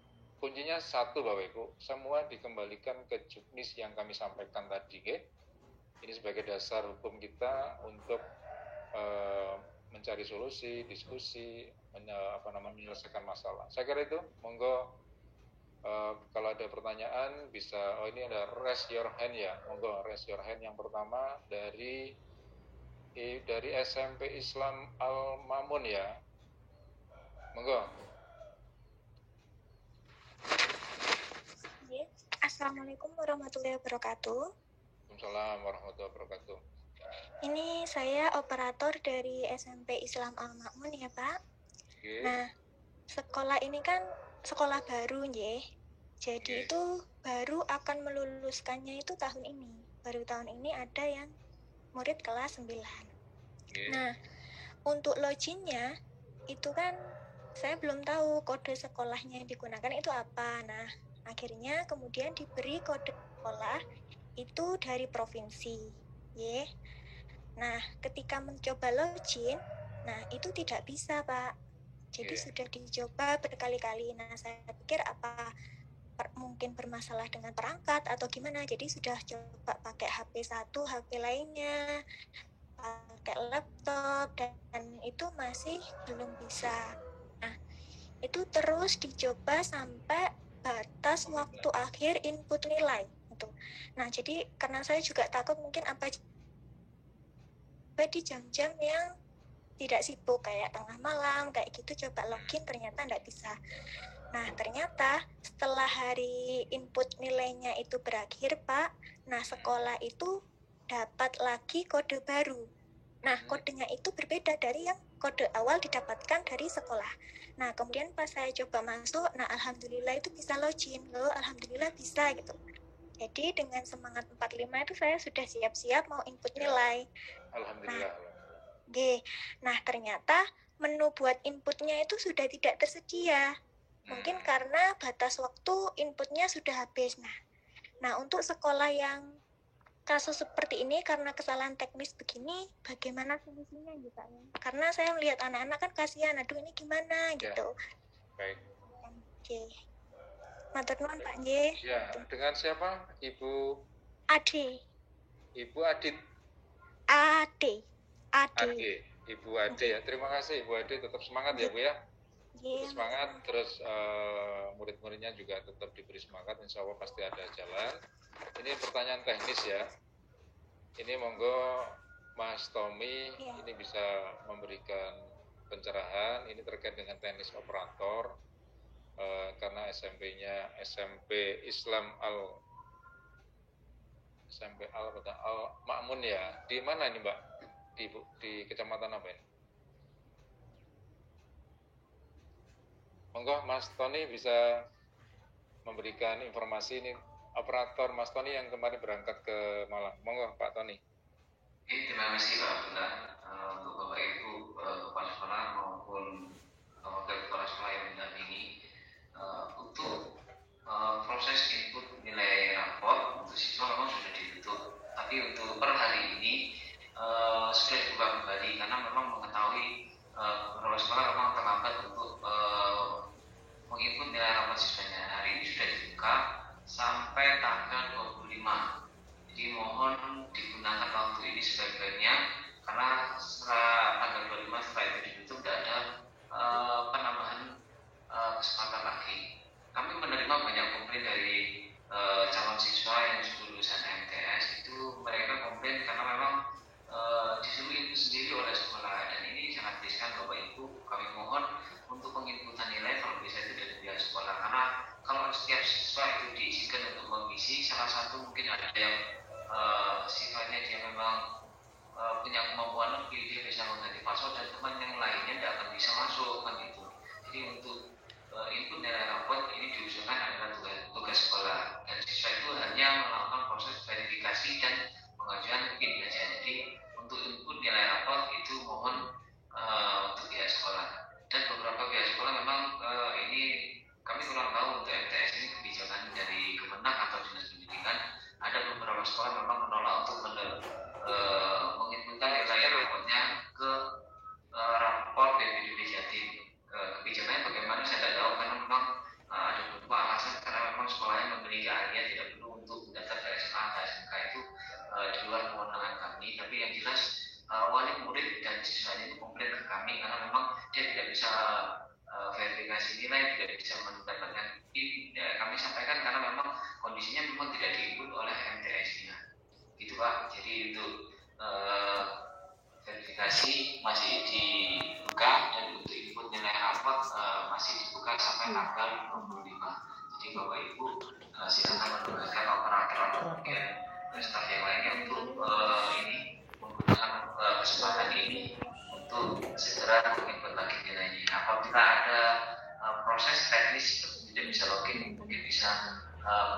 Kuncinya satu Bapak Ibu, semua dikembalikan ke juknis yang kami sampaikan tadi. Ini sebagai dasar hukum kita untuk mencari solusi, diskusi, menyelesaikan masalah. Saya kira itu, monggo kalau ada pertanyaan bisa, ini ada raise your hand ya, monggo raise your hand. Yang pertama dari SMP Islam Al-Mamun ya, monggo. Assalamualaikum warahmatullahi wabarakatuh. Waalaikumsalam warahmatullahi wabarakatuh. Ini saya operator dari SMP Islam Al-Mamun ya Pak. Okay. Nah, sekolah ini kan sekolah baru ya. Jadi itu baru akan meluluskannya itu tahun ini. Baru tahun ini ada yang murid kelas 9. Nah, untuk loginnya itu kan saya belum tahu kode sekolahnya yang digunakan itu apa. Nah, akhirnya kemudian diberi kode sekolah itu dari provinsi. Nah, ketika mencoba login, nah itu tidak bisa Pak. Jadi sudah dicoba berkali-kali. Nah, saya pikir apa mungkin bermasalah dengan perangkat atau gimana. Jadi sudah coba pakai HP satu, HP lainnya, pakai laptop, dan itu masih belum bisa. Nah, itu terus dicoba sampai batas waktu akhir input nilai. Nah, jadi karena saya juga takut mungkin apa di jam-jam yang tidak sibuk kayak tengah malam kayak gitu, coba login ternyata tidak bisa. Nah, ternyata setelah hari input nilainya itu berakhir Pak, nah sekolah itu dapat lagi kode baru. Nah, kodenya itu berbeda dari yang kode awal didapatkan dari sekolah. Nah, kemudian pas saya coba masuk, nah alhamdulillah itu bisa login. Loh, alhamdulillah bisa gitu. Jadi dengan semangat 45 itu saya sudah siap-siap mau input nilai. Alhamdulillah. Nah, ternyata menu buat inputnya itu sudah tidak tersedia. Mungkin karena batas waktu inputnya sudah habis. Nah, untuk sekolah yang kasus seperti ini karena kesalahan teknis begini, bagaimana solusinya gitu ya? Karena saya melihat anak-anak kan kasihan, aduh ini gimana gitu. Baik. Oke. Matur nuwun Pak J. Ya, dengan siapa? Ibu Ade. Ibu Adit. Ade. Ibu Ade ya. Terima kasih Ibu Ade, tetap semangat ya Bu ya. Tetap semangat, terus murid-muridnya juga tetap diberi semangat, insya Allah pasti ada jalan. Ini pertanyaan teknis ya. Ini monggo Mas Tommy ini bisa memberikan pencerahan. Ini terkait dengan teknis operator. Karena SMP-nya SMP Islam Al Ma'mun ya. Di mana ini Mbak? Di kecamatan apa ini? Monggo Mas Tony bisa memberikan informasi ini. Operator Mas Tony yang kemarin berangkat ke Malang. Monggo Pak Tony. Terima kasih Pak Abdullah untuk Bapak Ibu kepala sekolah maupun wakil kepala sekolah yang mendampingi untuk proses input nilai rapor untuk siswa memang sudah ditutup. Tapi untuk per hari ini sudah dibuka kembali karena memang mengetahui beberapa sekolah memang terlambat untuk menginput nilai rapor siswanya. Hari ini sudah dibuka sampai tanggal 25. Jadi mohon digunakan waktu ini sebaik-baiknya karena setelah tanggal 25 setelah itu ditutup tidak ada penambahan kesempatan lagi. Kami menerima banyak komplain dari calon siswa yang lulusan MTS itu mereka komplain karena memang disuruh input sendiri oleh sekolah dan ini sangat riskan Bapak Ibu. Kami mohon untuk penginputan nilai kalau bisa itu dari pihak sekolah karena kalau setiap siswa itu diizinkan untuk mengisi salah satu mungkin ada yang sifatnya dia memang punya kemampuan lebih, dia bisa mengganti password dan teman yang lainnya tidak akan bisa masuk kan itu. Jadi untuk input nilai rapor ini diusulkan adalah tugas sekolah dan siswa itu hanya melakukan proses verifikasi dan pengajuan PIN saja. Jadi untuk input nilai rapor itu mohon untuk pihak sekolah dan beberapa pihak sekolah memang ini kami kurang tahu untuk MTS ini kebijakan dari Kemenang atau Dinas Pendidikan. Ada beberapa sekolah memang menolak untuk menginputkan nilai rapornya ke rapor BPDB Jatim. Kebijakannya bagaimana saya tidak tahu karena memang ada beberapa alasan karena memang sekolahnya memiliki area tidak perlu untuk mendaftar ke SMA atau SMK itu di luar kewenangan kami. Tapi yang jelas wali murid dan siswanya itu komplain ke kami karena memang dia tidak bisa verifikasi nilai, tidak bisa mendapatkan PIN. Kami sampaikan karena memang kondisinya memang tidak diinput oleh MTS-nya gitu Pak. Jadi untuk verifikasi masih dibuka dan untuk input nilai rapor masih dibuka sampai tanggal 25. Jadi Bapak Ibu silakan menugaskan operator atau mungkin staf yang lainnya untuk ini menggunakan kesempatan ini untuk segera menginput lagi nilainya. Apabila ada proses teknis tidak bisa login, mungkin bisa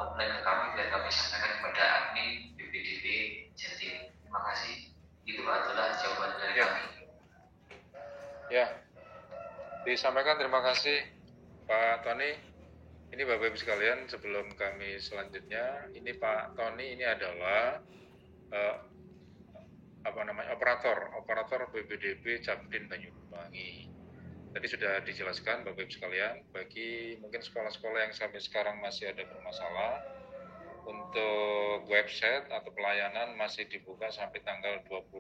komplain ke kami biar kami sampaikan kepada admin BPDB Jatim. Terima kasih. Itu adalah jawaban dari kami. Ya, disampaikan terima kasih Pak Tony. Ini Bapak Ibu sekalian, sebelum kami selanjutnya, ini Pak Tony ini adalah operator BPDB Capdin Banyuwangi. Tadi sudah dijelaskan Bapak Ibu sekalian, bagi mungkin sekolah-sekolah yang sampai sekarang masih ada bermasalah, untuk website atau pelayanan masih dibuka sampai tanggal 25.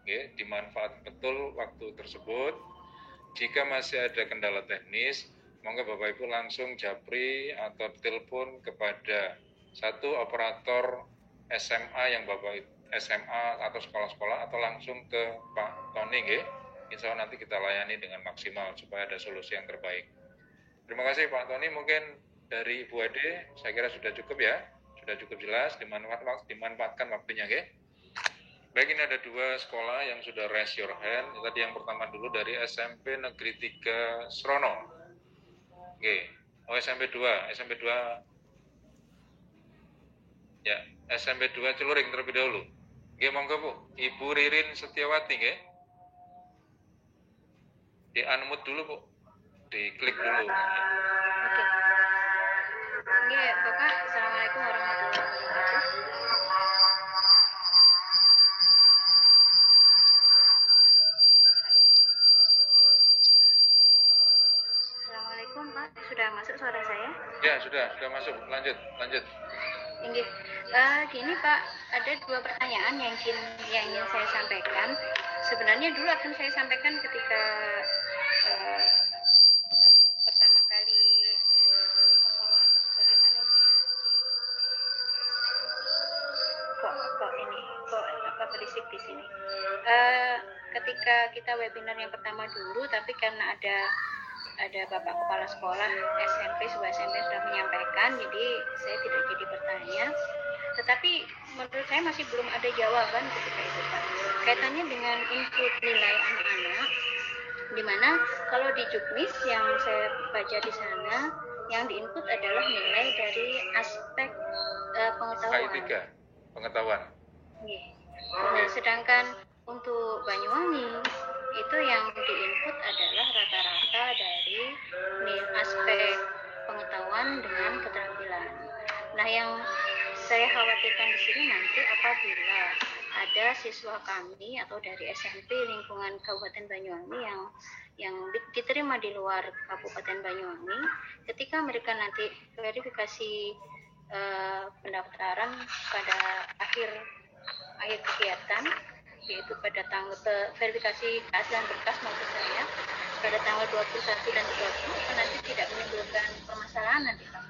Oke, dimanfaatkan betul waktu tersebut. Jika masih ada kendala teknis, monggo Bapak Ibu langsung japri atau telepon kepada satu operator SMA yang Bapak SMA atau sekolah-sekolah atau langsung ke Pak Tony nggih. Insya Allah nanti kita layani dengan maksimal supaya ada solusi yang terbaik. Terima kasih Pak Tony. Mungkin dari Ibu Ade saya kira sudah cukup ya. Sudah cukup jelas dimanfaatkan waktunya nggih. Baik, ini ada 2 sekolah yang sudah raise your hand. Tadi yang pertama dulu dari SMP Negeri 3 Srono. Oke. Oh, SMP 2 ya, SMP 2 Celuring terlebih dahulu. Oke, monggo Bu. Ibu Ririn Setiawati, nggih. Di unmute dulu, Bu. Diklik dulu. Oke. Nggih, Bapak. Assalamualaikum warahmatullahi wabarakatuh. Halo. Assalamualaikum, Pak. Sudah masuk suara saya? Ya, sudah masuk. Lanjut. Inggih. Gini Pak, ada 2 pertanyaan yang ingin saya sampaikan. Sebenarnya dulu akan saya sampaikan ketika pertama kali bagaimana nih? Kok apa berisik di sini? Ketika kita webinar yang pertama dulu, tapi karena ada Bapak Kepala Sekolah sebuah SMP sudah menyampaikan, jadi saya tidak jadi bertanya. Tetapi menurut saya masih belum ada jawaban ketika itu Pak. Kaitannya dengan input nilai anak-anak, di mana kalau di Juknis yang saya baca di sana, yang diinput adalah nilai dari aspek pengetahuan. KI3, pengetahuan. Nah, sedangkan untuk Banyuwangi itu yang diinput adalah rata-rata dari aspek pengetahuan dengan keterampilan. Nah, yang saya khawatirkan di sini nanti apabila ada siswa kami atau dari SMP lingkungan Kabupaten Banyuwangi yang diterima di luar Kabupaten Banyuwangi, ketika mereka nanti verifikasi pendaftaran pada akhir kegiatan, yaitu pada tanggal verifikasi keaslian berkas maksud saya pada tanggal 21 dan 30 nanti tidak menimbulkan permasalahan nanti Pak,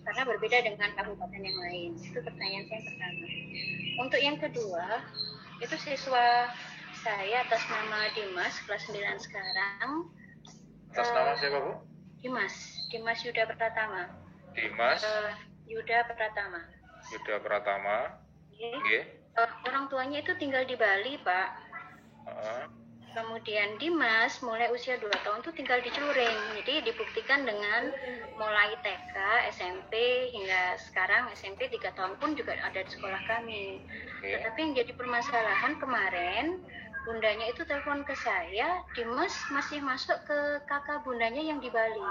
karena berbeda dengan kabupaten yang lain. Itu pertanyaan saya pertama. Untuk yang kedua, itu siswa saya atas nama Dimas kelas 9 sekarang. Atas nama siapa Bu? Dimas Yuda Pratama. Dimas Yuda Pratama. Nggih. Orang tuanya itu tinggal di Bali, Pak. Kemudian Dimas mulai usia 2 tahun itu tinggal di Celuring. Jadi dibuktikan dengan mulai TK, SMP hingga sekarang SMP 3 tahun pun juga ada di sekolah kami. Tetapi yang jadi permasalahan kemarin, bundanya itu telepon ke saya, Dimas masih masuk ke kakak bundanya yang di Bali.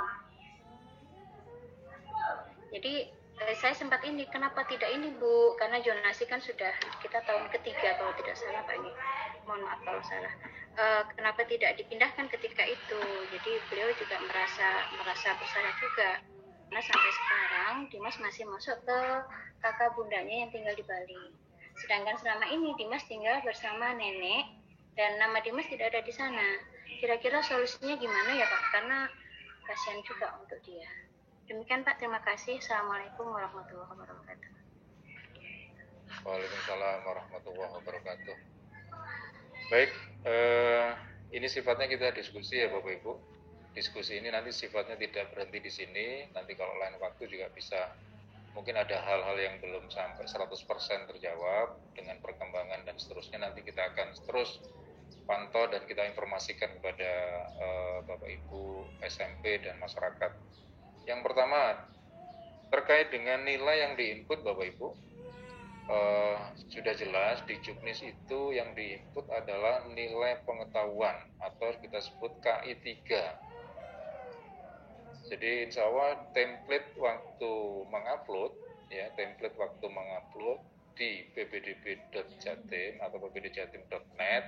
Jadi saya sempat ini, kenapa tidak ini Bu? Karena zonasi kan sudah kita tahun ketiga kalau tidak salah Pak ini. Mohon maaf kalau salah. Kenapa tidak dipindahkan ketika itu? Jadi beliau juga merasa bersalah juga. Karena sampai sekarang Dimas masih masuk ke kakak bundanya yang tinggal di Bali. Sedangkan selama ini Dimas tinggal bersama nenek dan nama Dimas tidak ada di sana. Kira-kira solusinya gimana ya Pak? Karena kasihan juga untuk dia. Demikian Pak, terima kasih. Assalamualaikum warahmatullahi wabarakatuh. Waalaikumsalam warahmatullahi wabarakatuh. Baik, ini sifatnya kita diskusi ya Bapak Ibu. Diskusi ini nanti sifatnya tidak berhenti di sini. Nanti kalau lain waktu juga bisa, mungkin ada hal-hal yang belum sampai 100% terjawab dengan perkembangan dan seterusnya. Nanti kita akan terus pantau dan kita informasikan kepada Bapak Ibu SMP dan masyarakat. Yang pertama, terkait dengan nilai yang diinput Bapak Ibu, sudah jelas di Juknis itu yang diinput adalah nilai pengetahuan atau kita sebut KI3. Jadi insya Allah template waktu mengupload di ppdb.jatim atau ppdjatim.net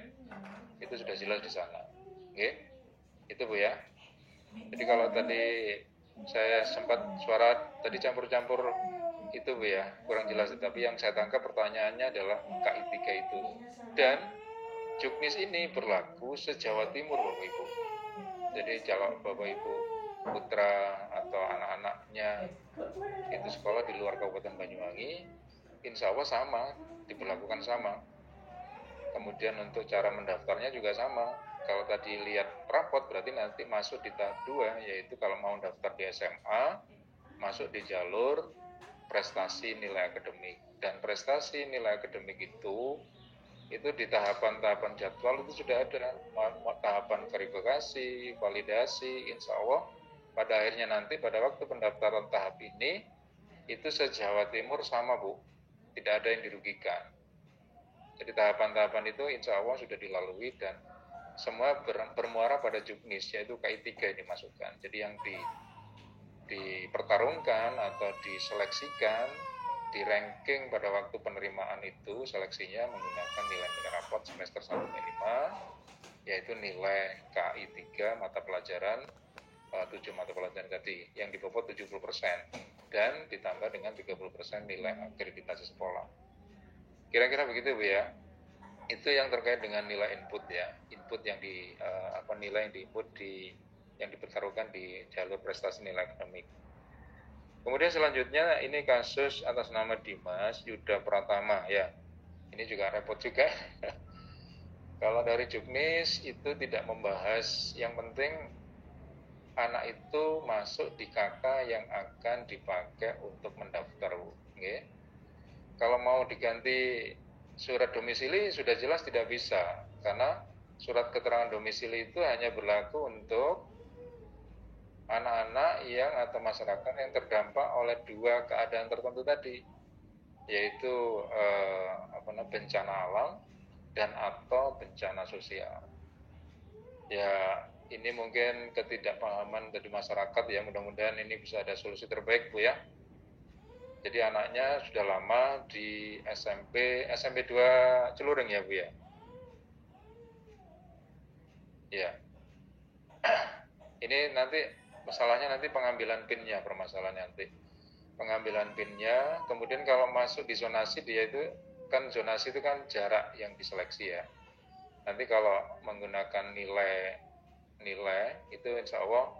itu sudah jelas di sana. Oke? Itu Bu ya. Jadi kalau tadi saya sempat suara tadi campur-campur itu Bu ya, kurang jelas, tapi yang saya tangkap pertanyaannya adalah KI3 itu. Dan Juknis ini berlaku se-Jawa Timur Bapak Ibu. Jadi kalau Bapak Ibu putra atau anak-anaknya itu sekolah di luar Kabupaten Banyuwangi, insya Allah sama, diberlakukan sama. Kemudian untuk cara mendaftarnya juga sama. Kalau tadi lihat rapot berarti nanti masuk di tahap 2, yaitu kalau mau daftar di SMA, masuk di jalur prestasi nilai akademik. Dan prestasi nilai akademik itu itu di tahapan-tahapan jadwal itu sudah ada tahapan verifikasi, validasi, insya Allah pada akhirnya nanti pada waktu pendaftaran tahap ini itu se-Jawa Timur sama Bu, tidak ada yang dirugikan. Jadi tahapan-tahapan itu insya Allah sudah dilalui dan semua bermuara pada juknis, yaitu KI 3 yang dimasukkan. Jadi yang dipertarungkan atau diseleksikan, di ranking pada waktu penerimaan itu seleksinya menggunakan nilai-nilai rapot semester 1 minimal, yaitu nilai KI 3 mata pelajaran 7 mata pelajaran tadi yang dibobot 70% dan ditambah dengan 30% nilai akreditasi sekolah. Kira-kira begitu Bu ya. Itu yang terkait dengan nilai input ya, input yang nilai yang diinput yang dipertaruhkan di jalur prestasi nilai akademik. Kemudian selanjutnya ini kasus atas nama Dimas Yuda Pratama ya. Ini juga repot juga. Kalau dari juknis itu tidak membahas, yang penting anak itu masuk di KK yang akan dipakai untuk mendaftar. Okay. Kalau mau diganti surat domisili sudah jelas tidak bisa, karena surat keterangan domisili itu hanya berlaku untuk anak-anak yang atau masyarakat yang terdampak oleh dua keadaan tertentu tadi, yaitu bencana alam dan atau bencana sosial. Ya, ini mungkin ketidakpahaman dari masyarakat ya, mudah-mudahan ini bisa ada solusi terbaik Bu ya. Jadi anaknya sudah lama di SMP 2 Celuring ya Bu ya. Ya. Ini nanti masalahnya nanti pengambilan PIN-nya, permasalahan nanti. Pengambilan PIN-nya, kemudian kalau masuk di zonasi dia itu kan zonasi itu kan jarak yang diseleksi ya. Nanti kalau menggunakan nilai itu insya Allah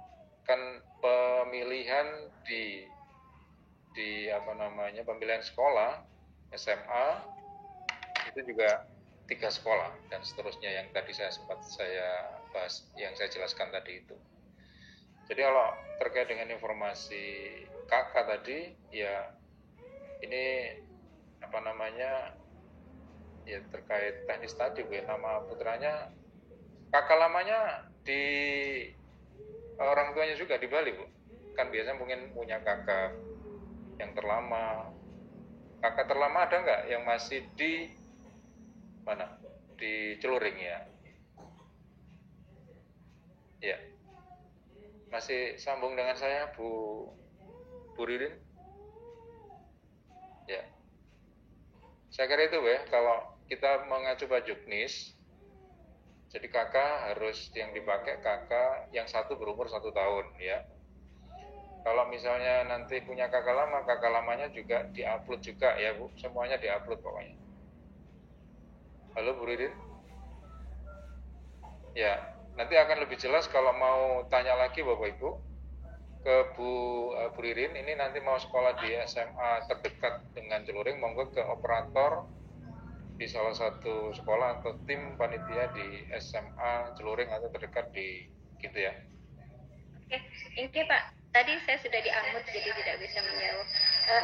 kan pemilihan di pemilihan sekolah SMA itu juga 3 sekolah dan seterusnya yang tadi sempat saya bahas, yang saya jelaskan tadi itu. Jadi kalau terkait dengan informasi kakak tadi ya ini ya terkait teknis tadi Bu, nama putranya kakak lamanya di orang tuanya juga di Bali Bu, kan biasanya mungkin punya kakak yang terlama. Kakak terlama ada nggak yang masih di mana? Di Celuring ya? Ya. Masih sambung dengan saya Bu Ririn? Ya. Saya kira itu ya, kalau kita mengacu pada juknis, jadi kakak harus yang dipakai kakak yang satu berumur 1 tahun ya. Kalau misalnya nanti punya kakak lama, kakak lamanya juga diupload juga ya Bu, semuanya diupload pokoknya. Halo Bu Ririn? Ya, nanti akan lebih jelas kalau mau tanya lagi Bapak Ibu ke Bu Ririn, ini nanti mau sekolah di SMA terdekat dengan Celuring, monggo ke operator di salah satu sekolah atau tim panitia di SMA Celuring atau terdekat di gitu ya. Oke, ini Pak, tadi saya sudah di-unmute jadi tidak bisa menjawab.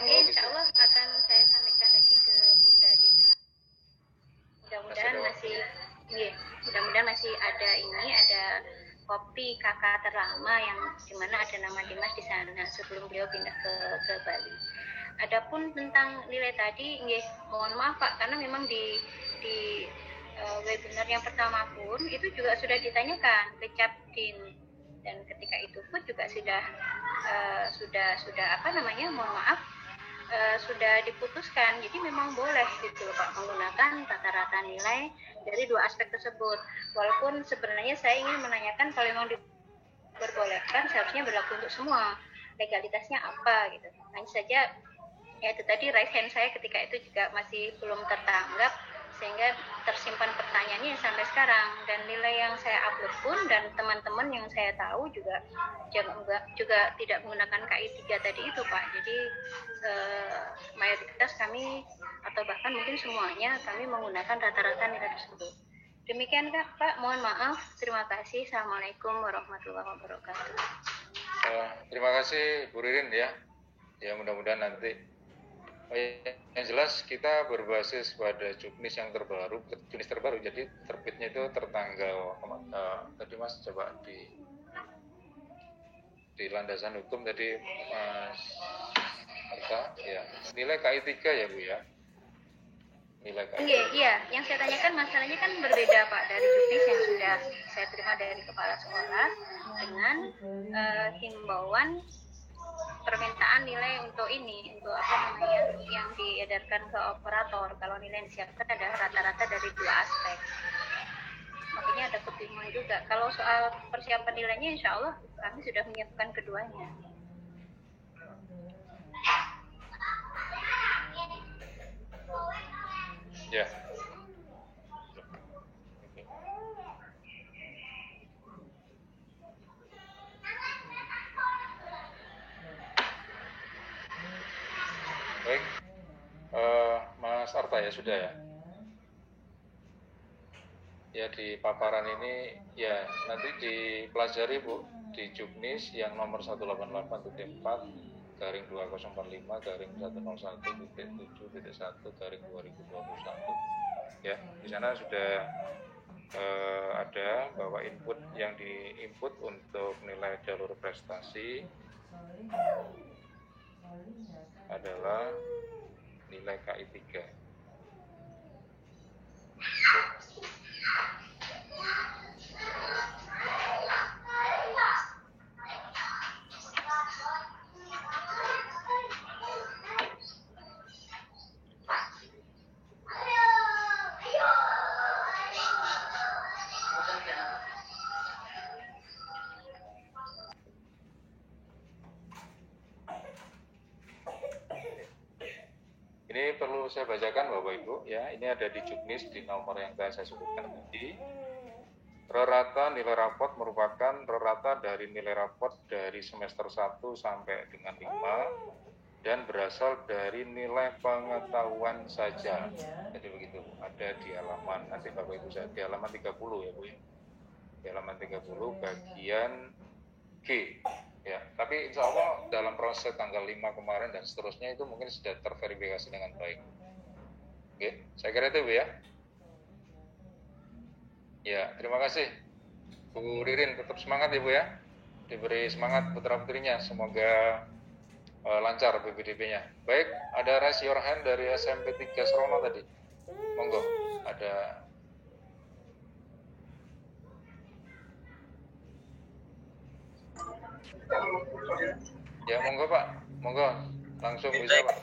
Ini insya Allah akan saya sampaikan lagi ke Bunda Dina. Mudah-mudahan masih ada kopi kakak terlama yang dimana ada nama Dimas di sana sebelum beliau pindah ke Bali. Adapun tentang nilai tadi, mohon maaf Pak, karena memang di webinar yang pertama pun itu juga sudah ditanyakan ke Capdin, dan ketika itu pun juga sudah mohon maaf sudah diputuskan. Jadi memang boleh gitu Pak menggunakan rata-rata nilai dari 2 aspek tersebut. Walaupun sebenarnya saya ingin menanyakan kalau memang diperbolehkan seharusnya berlaku untuk semua, legalitasnya apa gitu. Hanya saja ya itu tadi right hand saya ketika itu juga masih belum tertanggap sehingga tersimpan pertanyaannya sampai sekarang. Dan nilai yang saya upload pun dan teman-teman yang saya tahu juga tidak menggunakan KI 3 tadi itu Pak. Jadi mayoritas kami atau bahkan mungkin semuanya kami menggunakan rata-rata nilai tersebut. Demikian Pak, mohon maaf. Terima kasih. Assalamualaikum warahmatullahi wabarakatuh. Terima kasih Bu Ririn ya. Ya mudah-mudahan nanti Yang jelas kita berbasis pada juknis yang terbaru, jadi terbitnya itu tertanggal tadi Mas coba di landasan hukum tadi Mas Arta ya, nilai KI 3 ya Bu ya, nilai KI 3. Iya, yang saya tanyakan masalahnya kan berbeda Pak dari juknis yang sudah saya terima dari kepala sekolah dengan himbauan permintaan nilai untuk apa namanya yang diedarkan ke operator. Kalau nilai yang disiapkan adalah rata-rata dari 2 aspek. Makanya ada kebingungan juga. Kalau soal persiapan nilainya, insya Allah kami sudah menyiapkan keduanya. Ya. Baik, Mas Arta ya sudah ya. Ya di paparan ini ya nanti dipelajari Bu di juknis yang nomor 188.4 garing 2045 garing 101.7.1 garing 2021 ya. Di sana sudah ada bahwa input yang diinput untuk nilai jalur prestasi adalah nilai KI 3. Ini perlu saya bacakan Bapak Ibu ya, ini ada di juknis di nomor yang saya sebutkan tadi. Rata nilai raport merupakan rata dari nilai raport dari semester 1 sampai dengan 5 dan berasal dari nilai pengetahuan saja. Jadi begitu, ada di halaman, nanti Bapak Ibu saya di halaman 30 ya Bu ya. Di halaman 30 bagian G. Ya, tapi insya Allah dalam proses tanggal 5 kemarin dan seterusnya itu mungkin sudah terverifikasi dengan baik. Oke, saya kira itu Bu ya. Ya, terima kasih. Bu Ririn tetap semangat ya Bu ya. Diberi semangat putra-putrinya, semoga lancar PPDB-nya. Baik, ada raise your hand dari SMP 3 Serono tadi. Monggo, ada. Ya monggo Pak, monggo langsung bisa Pak.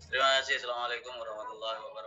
Terima kasih. Assalamualaikum warahmatullahi wabarakatuh.